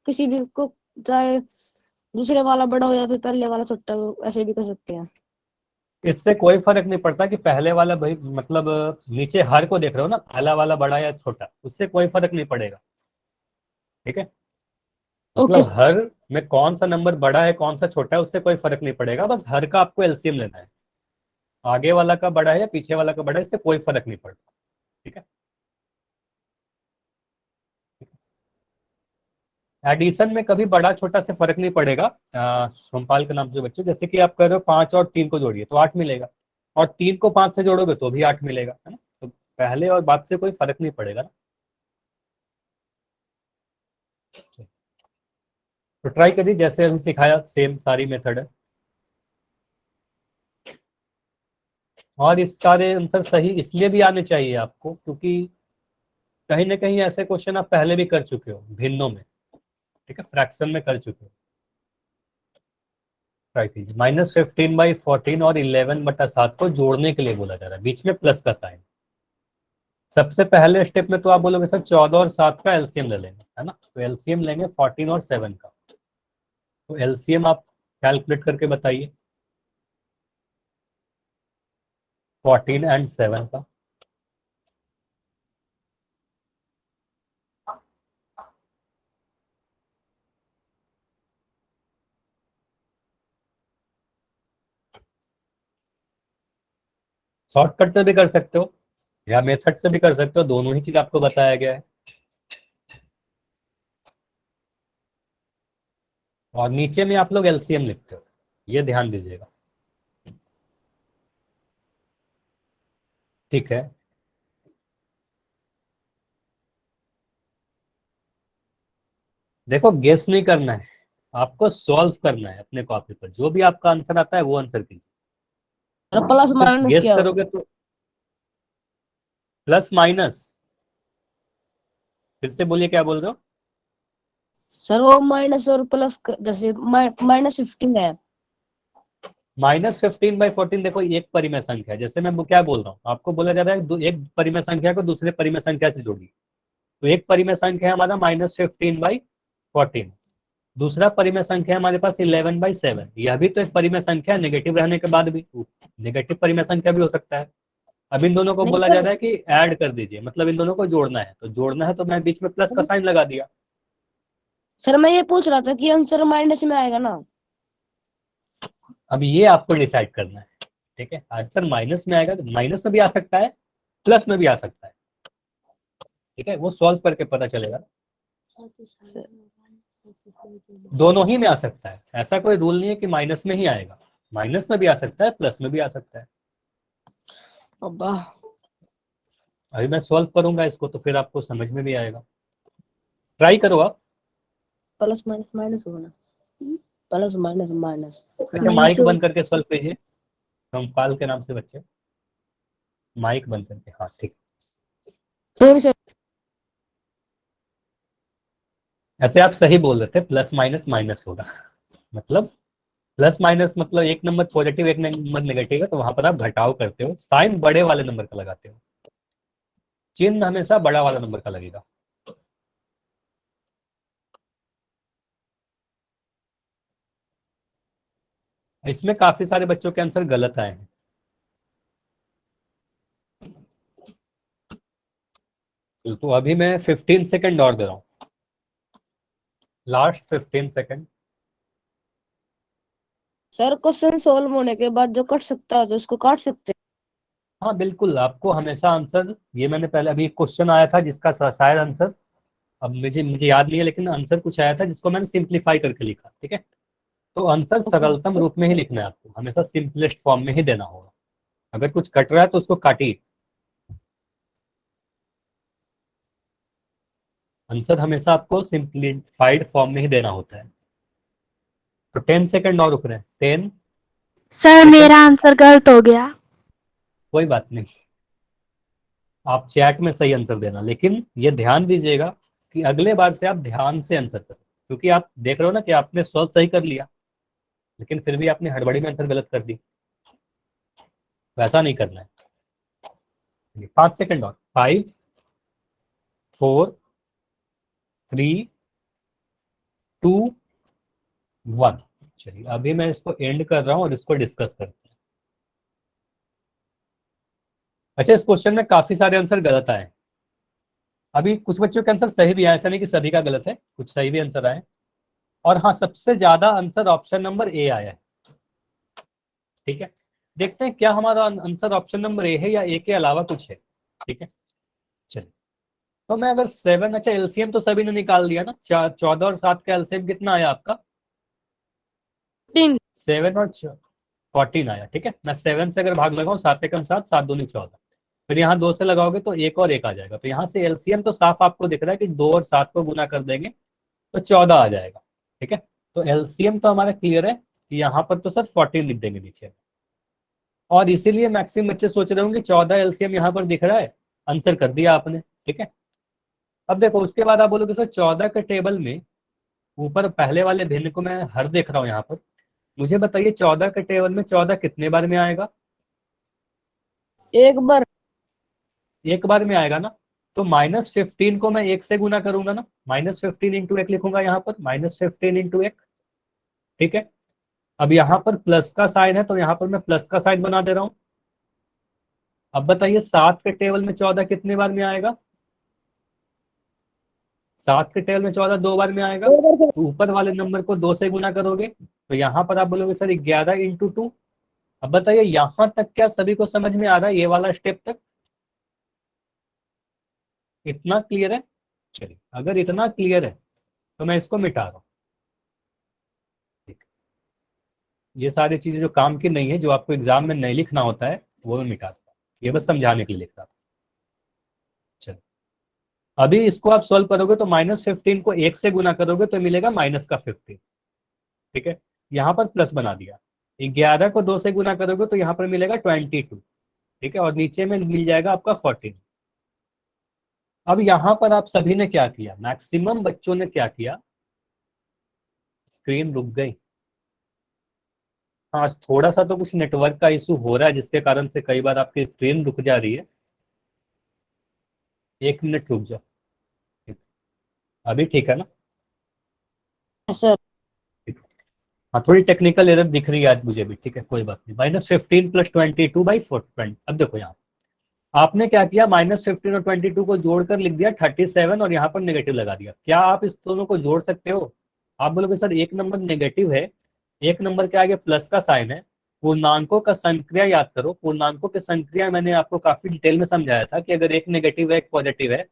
किसी भी को, चाहे दूसरे वाला बड़ा हो या फिर पहले वाला छोटा हो, ऐसे भी कर सकते हैं। इससे कोई फर्क नहीं पड़ता कि पहले वाला भाई मतलब नीचे हर को देख रहे हो ना, पहला वाला बड़ा या छोटा, उससे कोई फर्क नहीं पड़ेगा। ठीक है, ओके मतलब हर में कौन सा नंबर बड़ा है कौन सा छोटा है उससे कोई फर्क नहीं पड़ेगा, बस हर का आपको एलसीएम लेना है। आगे वाला का बड़ा है या पीछे वाला का बड़ा है इससे कोई फर्क नहीं पड़ता। ठीक है, एडिशन में कभी बड़ा छोटा से फर्क नहीं पड़ेगा। सोमपाल के नाम से बच्चे, जैसे कि आप कर रहे हो 5 और 3 को जोड़िए तो 8 मिलेगा, और 3 को 5 से जोड़ोगे तो भी 8 मिलेगा, है ना? तो पहले और बाद से कोई फर्क नहीं पड़ेगा ना। तो ट्राई करिए जैसे हम सिखाया, सेम सारी मेथड है। और इस सारे आंसर सही इसलिए भी आने चाहिए आपको क्योंकि कहीं ना कहीं ऐसे क्वेश्चन आप पहले भी कर चुके हो भिन्नों में। ठीक है, फ्रैक्शन में कर चुके हो। ट्राई कीजिए। -15/14 और 11/7 को जोड़ने के लिए बोला जा रहा है, बीच में प्लस का साइन। सबसे पहले स्टेप में तो आप बोलोगे सर 14 और 7 का एलसीएम ले लेंगे, है ना? तो एलसीएम लेंगे 14 और 7 का। तो एलसीएम आप कैलकुलेट करके बताइए 14 एंड 7 का। शॉर्टकट से भी कर सकते हो या मेथड से भी कर सकते हो, दोनों ही चीज आपको बताया गया है। और नीचे में आप लोग एलसीएम लिखते हो, ये ध्यान दीजिएगा। ठीक है, देखो गेस नहीं करना है, आपको सॉल्व करना है अपने कॉपी पर, जो भी आपका आंसर आता है वो आंसर कीजिए। प्लस सिर्फ माइनस गेस क्या हो? करोगे तो प्लस माइनस, फिर से बोलिए क्या बोल रहे हो? सर वो माइनस और प्लस जैसे -15 है। -15/14 देखो एक परिमेय संख्या है, जैसे मैं वो क्या बोल रहा हूँ आपको, बोला जा रहा है एक परिमेय संख्या को दूसरे परिमेय संख्या से जोड़िए। तो एक परिमेय संख्या है हमारा -15/14, दूसरा परिमेय संख्या है हमारे पास 11/7। यह भी तो एक परिमेय संख्या है, नेगेटिव रहने के बाद भी नेगेटिव परिमेय संख्या भी हो सकता है। अब इन दोनों को नहीं बोला जा सर, रहा है कि ऐड कर दीजिए, मतलब इन दोनों को जोड़ना है, तो जोड़ना है तो मैं बीच में प्लस का साइन लगा दिया। सर मैं ये पूछ रहा था कि आंसर माइनस में आएगा ना? अब ये आपको डिसाइड करना है। ठीक है, आंसर माइनस में आएगा तो माइनस में भी आ सकता है, प्लस में भी आ सकता है। ठीक है, वो सॉल्व करके पता चलेगा। दोनों ही में आ सकता है, ऐसा कोई रूल नहीं है कि माइनस में ही आएगा, माइनस में भी आ सकता है प्लस में भी आ सकता है। अब्बा अभी मैं सॉल्व करूंगा इसको तो फिर आपको समझ में भी आएगा। ट्राई करो आप। प्लस माइनस माइनस होगा ना, प्लस माइनस माइनस अच्छा माइक बंद करके सॉल्व कीजिए, रामपाल के नाम से बच्चे, माइक बंद करके। हाँ ठीक। फिर से ऐसे आप सही बोल रहे थे, प्लस माइनस माइनस होगा, मतलब प्लस माइनस मतलब एक नंबर पॉजिटिव एक नंबर नेगेटिव है, तो वहां पर आप घटाव करते हो, साइन बड़े वाले नंबर का लगाते हो, चिन्ह हमेशा बड़ा वाला नंबर का लगेगा। इसमें काफी सारे बच्चों के आंसर गलत आए हैं। तो अभी मैं 15 सेकंड और दे रहा हूँ, last 15 second. Sir question solve होने के बाद जो कट सकता है तो उसको काट सकते हाँ बिल्कुल, आपको हमेशा आंसर, ये मैंने पहले अभी एक क्वेश्चन आया था जिसका शायद आंसर, अब मुझे मुझे याद नहीं है, लेकिन आंसर कुछ आया था जिसको मैंने सिंप्लीफाई करके लिखा, ठीक है। तो आंसर हैं। सरलतम रूप में ही लिखना है आपको, हमेशा सिंपलेस्ट फॉर्म में ही देना होगा। अगर कुछ कट रहा है तो उसको काटिए, आंसर हमेशा आपको सिंप्लीफाइड फॉर्म में ही देना होता है। तो 10 सेकंड और रुक रहे हैं, 10 सर सेकंड। मेरा आंसर गलत हो गया। कोई बात नहीं, आप चैट में सही आंसर देना, लेकिन ये ध्यान दीजिएगा कि अगले बार से आप ध्यान से आंसर करो, क्योंकि आप देख रहे हो ना कि आपने सॉल्व सही कर लिया, लेकिन फिर भी आपने हड़बड़ी में आंसर गलत कर दी, वैसा नहीं करना है। 5 सेकंड और, 5 4 3 2 1। चलिए अभी मैं इसको एंड कर रहा हूँ और इसको डिस्कस करते हैं। अच्छा, इस क्वेश्चन में काफी सारे आंसर गलत आए। अभी कुछ बच्चों के आंसर सही भी आए, ऐसा नहीं कि सभी का गलत है, कुछ सही भी आंसर आए। और हाँ, सबसे ज्यादा आंसर ऑप्शन नंबर ए आया है, ठीक है। देखते हैं क्या हमारा आंसर ऑप्शन नंबर ए है या ए के अलावा कुछ है, ठीक है। चलिए, तो मैं अगर 7, अच्छा एलसीएम तो सभी ने निकाल दिया ना, 14 और 7 का एलसीएम कितना आया आपका? 15। 7 और 14 आया, ठीक है। मैं 7 से अगर भाग लगाऊं, 7 एकम 7, 7 दूनी 14, फिर यहाँ 2 से लगाओगे तो एक और एक आ जाएगा, तो यहाँ से एलसीएम तो साफ आपको दिख रहा है कि 2 और 7 को गुना कर देंगे तो 14 आ जाएगा, ठीक है। तो एलसीएम तो हमारा क्लियर है कि यहाँ पर तो सर 14 लिख देंगे नीचे, और इसीलिए मैक्सिमम बच्चे सोच रहे होंगे 14 एलसीएम यहाँ पर दिख रहा है, आंसर कर दिया आपने, ठीक है। अब देखो उसके बाद आप बोलोगे सर 14 के टेबल में ऊपर पहले वाले भिन्न को मैं हर देख रहा हूँ यहाँ पर, मुझे बताइए 14 के टेबल में 14 कितने बार में आएगा? एक बार। एक बार में आएगा ना, तो -15 को मैं एक से गुना करूंगा ना, -15 इंटू एक लिखूंगा यहाँ पर, -15 इंटू एक, ठीक है। अब यहाँ पर प्लस का साइन है तो यहाँ पर मैं प्लस का साइन बना दे रहा हूँ। अब बताइए 7 के टेबल में 14 कितने बार में आएगा? 7 के टेबल में 14 2 बार में आएगा, तो ऊपर वाले नंबर को 2 से गुना करोगे तो यहाँ पर आप बोलोगे सर 11 इंटू 2। अब बताइए यहाँ तक क्या सभी को समझ में आ रहा है, ये वाला स्टेप तक इतना क्लियर है? चलिए, अगर इतना क्लियर है तो मैं इसको मिटा रहा हूँ, ठीक। ये सारी चीजें जो काम की नहीं है, जो आपको एग्जाम में नहीं लिखना होता है, वो मैं मिटा दूंगा, ये बस समझाने के लिए लिख रहा था। चलिए, अभी इसको आप सॉल्व करोगे तो -15 को एक से गुना करोगे तो मिलेगा -15, ठीक है। यहाँ पर प्लस बना दिया, 11 को 2 से गुना करोगे तो यहाँ पर मिलेगा 22, ठीक है, और नीचे में मिल जाएगा आपका 14। अब यहाँ पर आप सभी ने क्या किया, मैक्सिमम बच्चों ने क्या किया, स्क्रीन रुक गई। हाँ, थोड़ा सा तो कुछ नेटवर्क का इशू हो रहा है जिसके कारण से कई बार आपकी स्क्रीन रुक जा रही है। 1 मिनट रुक जाओ, ठीक। अभी ठीक है ना? सर ठीक। हाँ, थोड़ी टेक्निकल एरर दिख रही है आज मुझे भी, ठीक है, कोई बात नहीं। -15 + 22/420। अब देखो यहाँ आपने क्या किया, -15 और 22 को जोड़कर लिख दिया 37 और यहाँ पर नेगेटिव लगा दिया। क्या आप इस दोनों को जोड़ सकते हो? आप बोलोगे सर एक नंबर नेगेटिव है, एक नंबर के आगे प्लस का साइन है, पूर्णांकों का संक्रिया याद करो। पूर्णांकों के संक्रिया मैंने आपको काफी डिटेल में समझाया था कि अगर एक नेगेटिव है एक पॉजिटिव है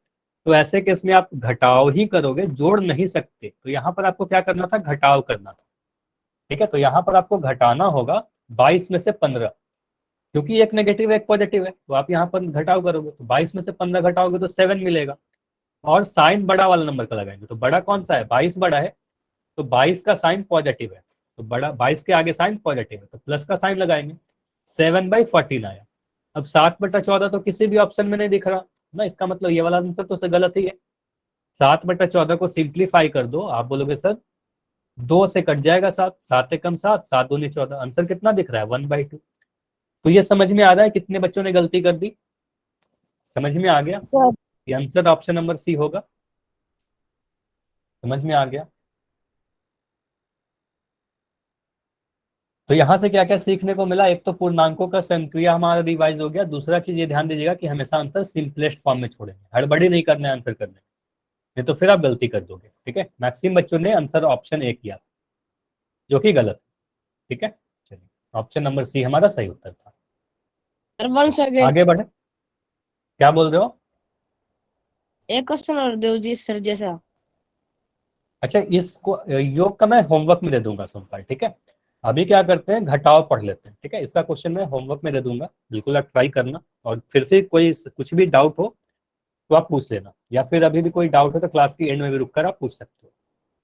तो ऐसे केस में आप घटाव ही करोगे, जोड़ नहीं सकते। तो यहाँ पर आपको क्या करना था, घटाव करना था, ठीक है। तो यहाँ पर आपको घटाना होगा 22 में से 15, क्योंकि एक नेगेटिव है एक पॉजिटिव है, तो आप यहाँ पर घटाव करोगे तो 22 में से 15 घटाओगे तो 7 मिलेगा, और साइन बड़ा वाला नंबर का लगाएंगे। तो बड़ा कौन सा है, 22 बड़ा है, तो 22 का साइन पॉजिटिव है, तो बड़ा 22 के आगे साइन पॉजिटिव है तो प्लस का साइन लगाएंगे। 7/14 आया। अब 7/14 तो किसी भी ऑप्शन में नहीं दिख रहा ना, इसका मतलब ये वाला आंसर तो गलत ही है। 7/14 को सिंप्लीफाई कर दो, आप बोलोगे सर 2 से कट जाएगा 7, 7 एकम 7, 7 दूनी 14, आंसर कितना दिख रहा है 1/2। तो ये समझ में आ रहा है कितने बच्चों ने गलती कर दी, समझ में आ गया? सर ये आंसर ऑप्शन नंबर सी होगा, समझ में आ गया? तो यहां से क्या क्या सीखने को मिला, एक तो पूर्णांकों का संक्रिया हमारा रिवाइज हो गया, दूसरा चीज ये ध्यान दीजिएगा कि हमेशा आंसर सिंपलेस्ट फॉर्म में छोड़ेंगे, हड़बड़ी नहीं करना है आंसर करने में, नहीं तो फिर आप गलती कर दोगे। ठीक है, मैक्सिमम बच्चों ने आंसर ऑप्शन ए किया जो कि गलत। ठीक है, चलिए ऑप्शन नंबर सी हमारा सही उत्तर था। वन सेकेंड, आगे बढ़े, क्या बोल रहे हो? एक क्वेश्चन और दो जी सर जैसा। अच्छा, इसको योग का मैं होमवर्क में दे दूंगा सोमवार, ठीक है? अभी क्या करते हैं, घटाव पढ़ लेते हैं। ठीक है, इसका क्वेश्चन मैं होमवर्क में दे दूंगा, बिल्कुल आप ट्राई करना, और फिर से कोई कुछ भी डाउट हो तो आप पूछ लेना, या फिर अभी भी कोई डाउट हो तो क्लास की एंड में भी रुक कर आप पूछ सकते हो।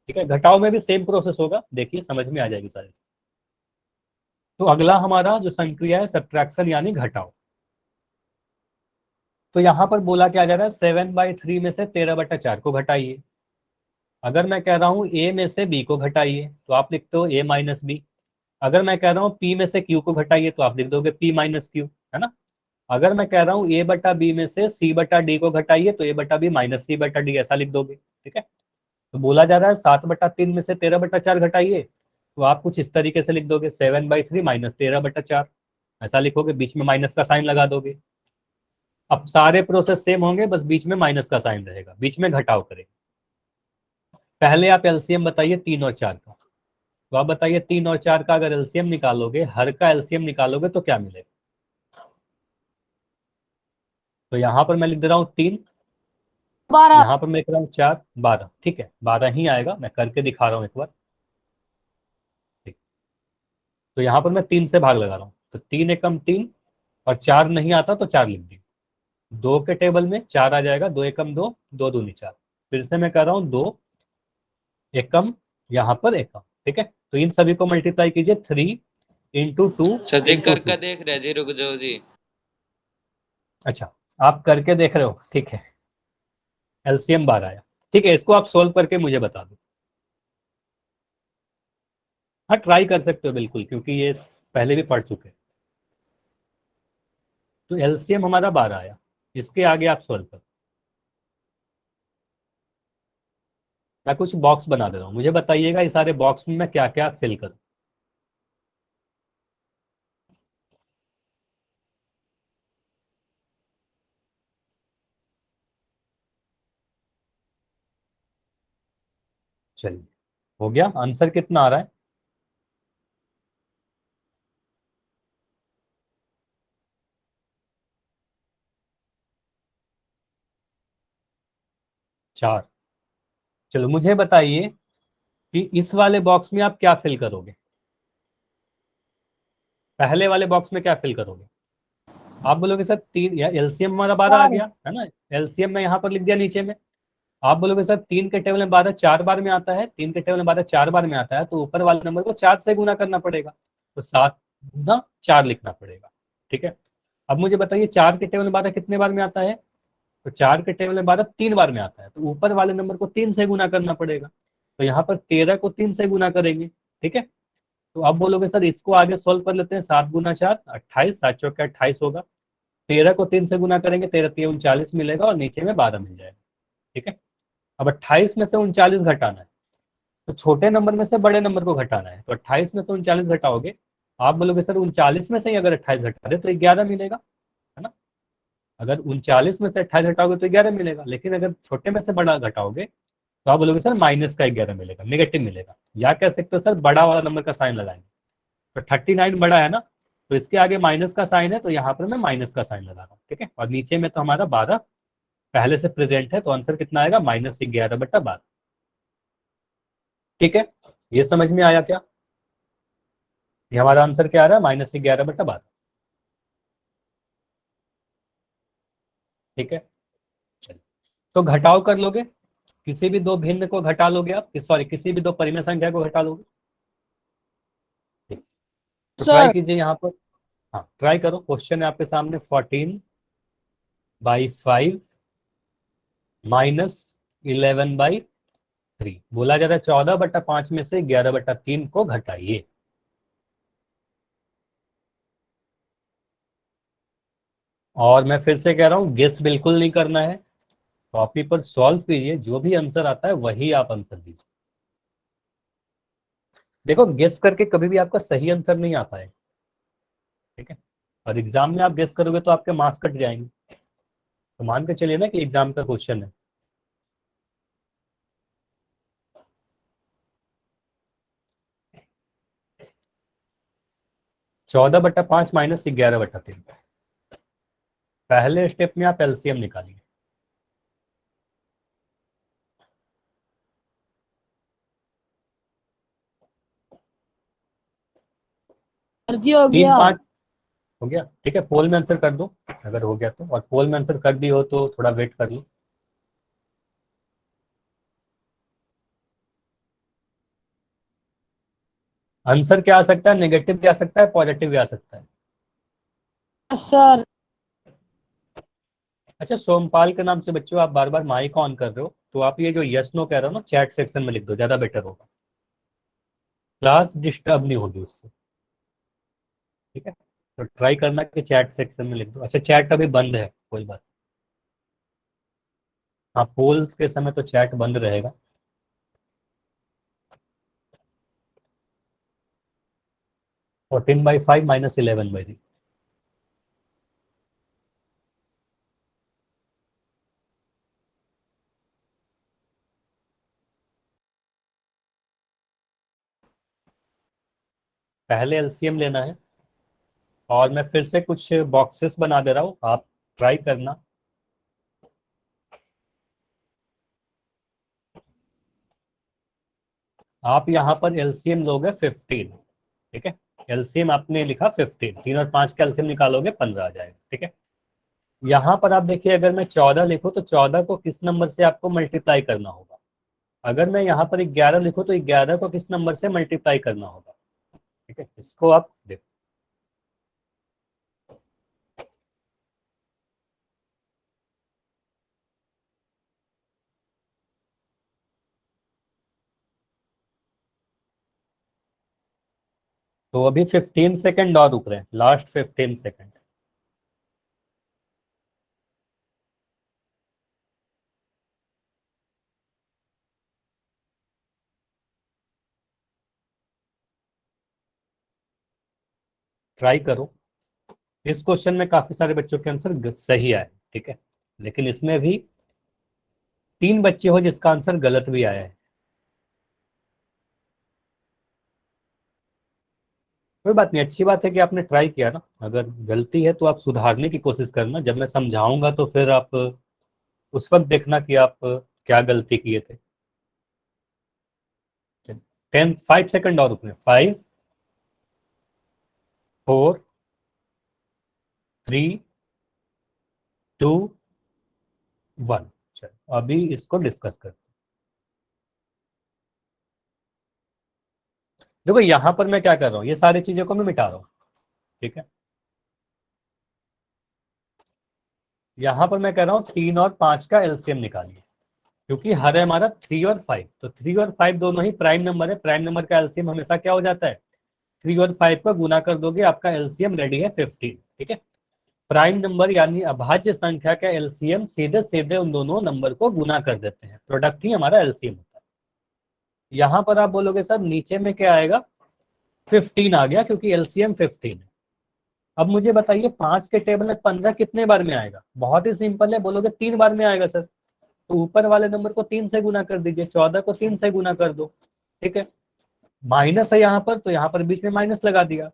ठीक है, घटाव में भी सेम प्रोसेस होगा, देखिए समझ में आ जाएगी सारी। तो अगला हमारा जो संक्रिया है सब्ट्रैक्शन यानी घटाव। तो यहाँ पर बोला क्या जा रहा है, 7/3 में से 13/4 को घटाइए। अगर मैं कह रहा हूँ ए में से बी को घटाइए तो आप लिखते हो a-b। अगर मैं कह रहा हूँ पी में से क्यू को घटाइए तो आप लिख दोगे p-q, है ना? अगर मैं कह रहा हूँ a/b में से c/d को घटाइए तो a/b माइनस c/d ऐसा लिख दोगे। ठीक है, तो बोला जा रहा है 7/3 में से 13/4 घटाइए, तो आप कुछ इस तरीके से लिख दोगे 7/3 माइनस 13/4, ऐसा लिखोगे, बीच में माइनस का साइन लगा दोगे। अब सारे प्रोसेस सेम होंगे, बस बीच में माइनस का साइन रहेगा, बीच में घटाव करेंगे। पहले आप एलसीएम बताइए 3 और 4 का, तो आप बताइए 3 और 4 का अगर एलसीएम निकालोगे, हर का एलसीएम निकालोगे तो क्या मिलेगा? तो यहाँ पर मैं लिख दे रहा हूँ 3, 12। यहाँ पर मैं लिख रहा हूँ 4, 12। ठीक है, 12 ही आएगा, मैं करके दिखा रहा हूँ एक बार। ठीक, तो यहाँ पर मैं 3 से भाग लगा रहा हूँ, तो 3 एकम 3, और 4 नहीं आता तो 4 लिख दी। 2 के टेबल में 4 आ जाएगा, 2 एकम 2, 2 दूनी 4। फिर से मैं कर रहा हूँ 2 एकम, यहाँ पर एकम। ठीक है, तो इन सभी को मल्टीप्लाई कीजिए, 3 इंटू 2 सर जी इंटू करके 2। देख रहे जी, रुक जाओ जी। अच्छा, आप करके देख रहे हो, ठीक है। एलसीएम 12 आया, ठीक है, इसको आप सोल्व करके मुझे बता दो। हाँ, ट्राई कर सकते हो बिल्कुल, क्योंकि ये पहले भी पढ़ चुके हैं। तो एलसीएम हमारा 12 आया, इसके आगे आप सोल्व करो। मैं कुछ बॉक्स बना दे रहा हूँ, मुझे बताइएगा इस सारे बॉक्स में मैं क्या क्या फिल करूँ। चलिए, हो गया, आंसर कितना आ रहा है? 4। चलो मुझे बताइए कि इस वाले बॉक्स में आप क्या फिल करोगे, पहले वाले बॉक्स में क्या फिल करोगे? आप बोलोगे सर 3, या एलसीएम हमारा 12 आ 4। गया है ना, एलसीएम में यहाँ पर लिख दिया नीचे में। आप बोलोगे सर 3 के टेबल में 12 4 बार में आता है, 3 के टेबल में 12 4 बार में आता है, तो ऊपर वाले नंबर को 4 से गुना करना पड़ेगा, तो 7 गुना 4 लिखना पड़ेगा। ठीक है, अब मुझे बताइए 4 के टेबल में 12 कितने बार में आता है? तो 4 के टेबल में 12 3 बार में आता है, तो ऊपर वाले नंबर को 3 से गुना करना पड़ेगा, तो यहाँ पर 13 को 3 से गुना करेंगे। ठीक है, तो अब बोलोगे सर इसको आगे सोल्व कर लेते हैं, 7 गुना 4 28, 7 चौके 28 होगा। 13 को 3 से गुना करेंगे, 13 3 39 मिलेगा, और नीचे में 12 मिल जाएगा। ठीक है, अब 28 में से 39 घटाना है, तो छोटे नंबर में से बड़े नंबर को घटाना है, तो 28 में से 39 घटाओगे, आप बोलोगे सर 39 में से ही अगर 28 घटा दे तो 11 मिलेगा, है ना? अगर 39 में से 28 घटाओगे तो 11 मिलेगा, लेकिन अगर छोटे में से बड़ा घटाओगे तो आप बोलोगे सर माइनस का 11 मिलेगा, नेगेटिव मिलेगा, या कह सकते हो सर बड़ा वाला नंबर का साइन लगाएंगे। तो 39 बड़ा है ना, तो इसके आगे माइनस का साइन है, तो यहाँ पर मैं माइनस का साइन लगा रहा हूँ। ठीक है, और नीचे में तो हमारा 12 पहले से प्रेजेंट है, तो आंसर कितना आएगा, -11/12। ठीक है, ये समझ में आया क्या? ये हमारा आंसर क्या आ रहा है, -11/12। ठीक है, चलिए, तो घटाव कर लोगे, किसी भी दो भिन्न को घटा लोगे आप, सॉरी किसी भी दो परिमेय संख्या को घटा लोगे। ठीक, तो ट्राई सर कीजिए यहाँ पर। हाँ, ट्राई करो, क्वेश्चन है आपके सामने, 14/5 माइनस 11/3। बोला जाता है 14/5 में से 11/3 को घटाइए। और मैं फिर से कह रहा हूं, गेस बिल्कुल नहीं करना है, कॉपी पर सॉल्व कीजिए, जो भी आंसर आता है वही आप आंसर दीजिए। देखो, गेस करके कभी भी आपका सही आंसर नहीं आता है, ठीक है, और एग्जाम में आप गेस करोगे तो आपके मार्क्स कट जाएंगे। तो मान के चलिए ना कि एग्जाम का क्वेश्चन है, (14/5 - 11/3). पहले स्टेप में आप एलसीएम निकालिए। अर्जी हो 3 गया। 5 हो गया, ठीक है। पोल में आंसर कर दो अगर हो गया तो, और पोल में आंसर कर दी हो तो थोड़ा वेट कर लो। आंसर क्या आ सकता है? नेगेटिव भी आ सकता है, पॉजिटिव भी आ सकता है। सर अच्छा, सोमपाल के नाम से बच्चों आप बार बार माइक ऑन कर रहे हो, तो आप ये जो यस नो कह रहे हो ना, चैट सेक्शन में लिख दो, ज्यादा बेटर होगा, क्लास डिस्टर्ब नहीं होगी उससे, ठीक है। तो ट्राई करना कि चैट सेक्शन में लिख दो। अच्छा, चैट अभी बंद है, कोई बात। हाँ, पोल के समय तो चैट बंद रहेगा। (14/5 - 11/3). पहले एलसीएम लेना है, और मैं फिर से कुछ बॉक्सेस बना दे रहा हूँ, आप ट्राई करना। आप यहाँ पर एलसीएम लोगे 15, ठीक है। एलसीएम आपने लिखा 15, 3 और 5 का एलसीएम निकालोगे 15 आ जाएगा, ठीक है। यहाँ पर आप देखिए, अगर मैं 14 लिखूँ तो 14 को किस नंबर से आपको मल्टीप्लाई करना होगा। अगर मैं यहाँ पर 11 लिखूँ तो 11 को किस नंबर से मल्टीप्लाई करना होगा, ठीक है। इसको आप देखो। तो अभी 15 सेकंड और रुक रहे हैं, लास्ट 15 सेकंड। ट्राई करो। इस क्वेश्चन में काफी सारे बच्चों के आंसर सही आए, ठीक है, लेकिन इसमें भी 3 बच्चे हो जिसका आंसर गलत भी आया है। कोई बात नहीं, अच्छी बात है कि आपने ट्राई किया ना। अगर गलती है तो आप सुधारने की कोशिश करना, जब मैं समझाऊंगा तो फिर आप उस वक्त देखना कि आप क्या गलती किए थे। 5 सेकंड और रुकने, 5 4 3 2 1। चलो अभी इसको डिस्कस करते हैं। देखो, यहां पर मैं क्या कर रहा हूँ, ये सारी चीजों को मैं मिटा रहा हूँ, ठीक है। यहां पर मैं कह रहा हूँ 3 और 5 का एलसीएम निकालिए, क्योंकि हर है हमारा 3 और 5, तो 3 और 5 दोनों ही प्राइम नंबर है। प्राइम नंबर का एलसीएम हमेशा क्या हो जाता है? 3 और 5 को गुना कर दोगे, आपका एलसीएम रेडी है 15, ठीक है। प्राइम नंबर यानी अभाज्य संख्या का एलसीएम सीधे सीधे उन दोनों नंबर को गुना कर देते हैं, प्रोडक्ट ही हमारा एलसीएम होता है। यहां पर आप बोलोगे सर नीचे में क्या आएगा? 15 आ गया, क्योंकि एलसीएम 15 है। अब मुझे बताइए 5 के टेबल में 15 कितने बार में आएगा? बहुत ही सिंपल है, बोलोगे 3 बार में आएगा सर, तो ऊपर वाले नंबर को 3 से गुना कर दीजिए, 14 को 3 से गुना कर दो, ठीक है। माइनस है यहाँ पर, तो यहाँ पर बीच में माइनस लगा दिया।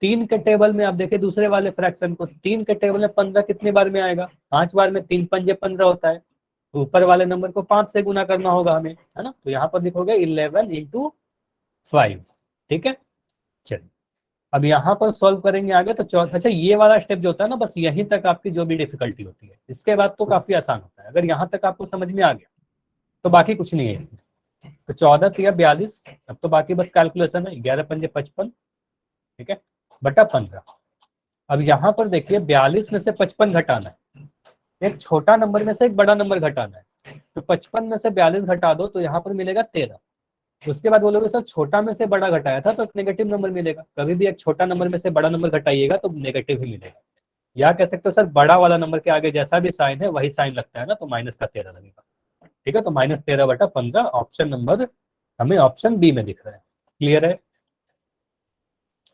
3 के टेबल में आप देखिए दूसरे वाले फ्रैक्शन को, 3 के टेबल में 15 कितने बार में आएगा? 5 बार में, 3 पंजे 15 होता है, तो ऊपर वाले नंबर को 5 से गुना करना होगा हमें, है ना। तो यहाँ पर लिखोगे 11 × 5, ठीक है। चलिए अब यहाँ पर सॉल्व करेंगे आगे, तो अच्छा, ये वाला स्टेप जो होता है ना, बस यहीं तक आपकी जो भी डिफिकल्टी होती है, इसके बाद तो काफी आसान होता है। अगर यहाँ तक आपको समझ में आ गया तो बाकी कुछ नहीं है इसमें। तो 14 3 42, अब तो बाकी बस कैलकुलेशन है, 11 पंजे 55, ठीक है, बटा 15। अब यहाँ पर देखिए 42 में से 55 घटाना है, एक छोटा नंबर में से एक बड़ा नंबर घटाना है, तो 55 में से 42 घटा दो तो यहाँ पर मिलेगा 13। उसके बाद बोलोगे सर छोटा में से बड़ा घटाया था तो एक नेगेटिव नंबर मिलेगा। कभी भी एक छोटा नंबर में से बड़ा नंबर घटाइएगा तो नेगेटिव ही मिलेगा। या कह सकते हो सर बड़ा वाला नंबर के आगे जैसा भी साइन है वही साइन लगता है ना, तो माइनस का 13 लगेगा। ठीक है, तो -13/15 ऑप्शन नंबर हमें ऑप्शन बी में दिख रहा है। क्लियर है?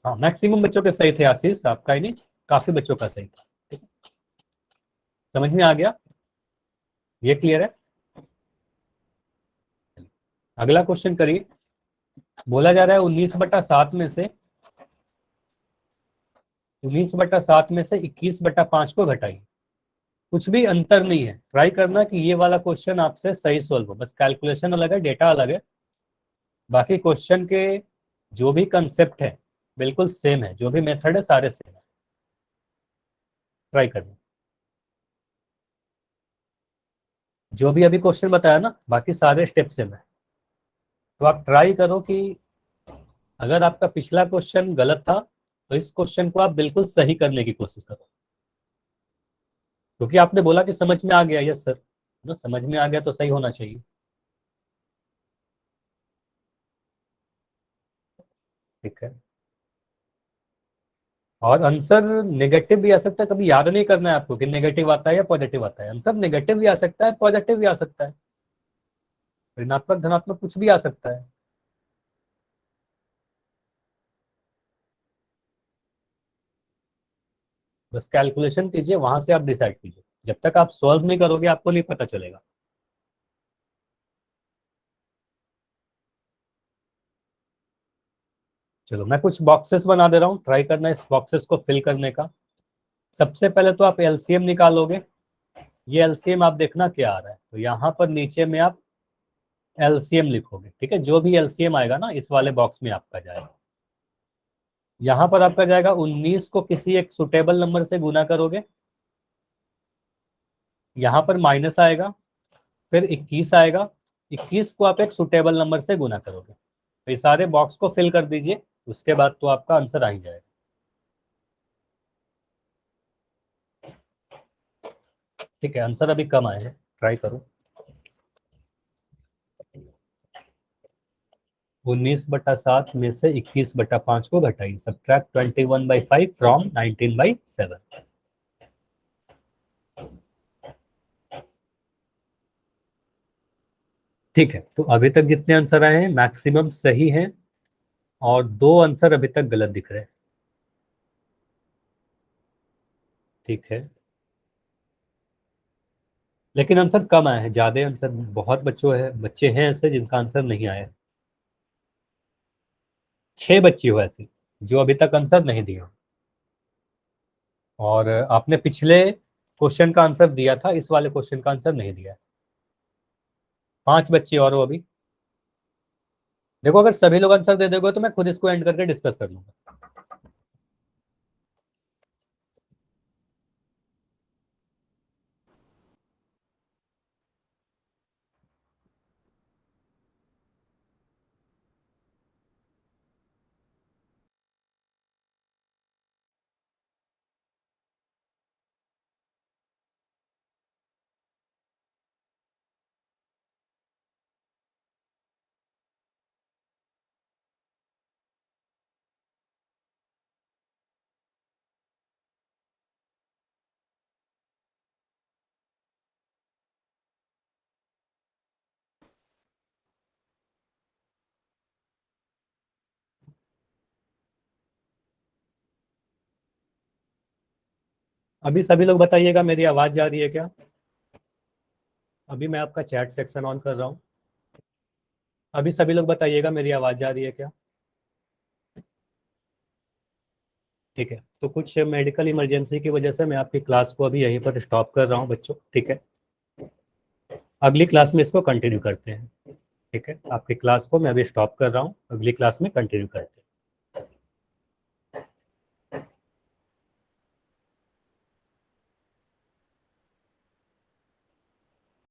हाँ, मैक्सिमम बच्चों के सही थे आशीष, आपका ही नहीं, काफी बच्चों का सही था। ठीक है, समझ में आ गया? ये क्लियर है? अगला क्वेश्चन करिए। बोला जा रहा है 19/7 में से 21/5 को घटाइए। कुछ भी अंतर नहीं है, ट्राई करना कि ये वाला क्वेश्चन आपसे सही सोल्व हो, बस कैलकुलेशन अलग है, डेटा अलग है, बाकी क्वेश्चन के जो भी कंसेप्ट है बिल्कुल सेम है, जो भी मेथड है सारे सेम है। ट्राई करना, जो भी अभी क्वेश्चन बताया ना बाकी सारे स्टेप सेम है। तो आप ट्राई करो कि अगर आपका पिछला क्वेश्चन गलत था तो इस क्वेश्चन को आप बिल्कुल सही करने की कोशिश करो, क्योंकि आपने बोला कि समझ में आ गया। यस सर, ना समझ में आ गया तो सही होना चाहिए। ठीक है, और आंसर नेगेटिव भी आ सकता है, कभी याद नहीं करना है आपको कि नेगेटिव आता है या पॉजिटिव आता है। आंसर नेगेटिव भी आ सकता है, पॉजिटिव भी आ सकता है, ऋणात्मक धनात्मक कुछ भी आ सकता है। बस कैलकुलेशन कीजिए, वहां से आप डिसाइड कीजिए। जब तक आप सॉल्व नहीं करोगे आपको नहीं पता चलेगा। चलो मैं कुछ बॉक्सेस बना दे रहा हूँ, ट्राई करना इस बॉक्सेस को फिल करने का। सबसे पहले तो आप एलसीएम निकालोगे। ये एलसीएम आप देखना क्या आ रहा है, तो यहाँ पर नीचे में आप एलसीएम लिखोगे। ठीक है, जो भी एलसीएम आएगा ना इस वाले बॉक्स में आपका जाएगा। यहाँ पर आपका जाएगा 19 को किसी एक सुटेबल नंबर से गुना करोगे, यहाँ पर माइनस आएगा, फिर 21 आएगा, 21 को आप एक सुटेबल नंबर से गुना करोगे। तो ये सारे बॉक्स को फिल कर दीजिए, उसके बाद तो आपका आंसर आ ही जाएगा। ठीक है, आंसर अभी कम आए हैं, ट्राई करो। 19/7 में से 21/5 को घटाइए। Subtract 21/5 from 19/7। ठीक है, तो अभी तक जितने आंसर आए हैं मैक्सिमम सही हैं और 2 आंसर अभी तक गलत दिख रहे हैं। ठीक है, लेकिन आंसर कम आए हैं, ज्यादा आंसर बहुत बच्चे हैं ऐसे जिनका आंसर नहीं आया। 6 बच्ची हो ऐसी जो अभी तक आंसर नहीं दिया, और आपने पिछले क्वेश्चन का आंसर दिया था, इस वाले क्वेश्चन का आंसर नहीं दिया। 5 बच्ची और हो अभी। देखो अगर सभी लोग आंसर दे दोगे तो मैं खुद इसको एंड करके डिस्कस कर लूंगा। अभी सभी लोग बताइएगा मेरी आवाज जा रही है क्या? अभी मैं आपका चैट सेक्शन ऑन कर रहा हूँ। अभी सभी लोग बताइएगा मेरी आवाज जा रही है क्या? ठीक है, तो कुछ मेडिकल इमरजेंसी की वजह से मैं आपकी क्लास को अभी यहीं पर स्टॉप कर रहा हूँ बच्चों। ठीक है, अगली क्लास में इसको कंटिन्यू करते हैं। ठीक है, आपकी क्लास को मैं अभी स्टॉप कर रहा हूँ, अगली क्लास में कंटिन्यू करते हैं।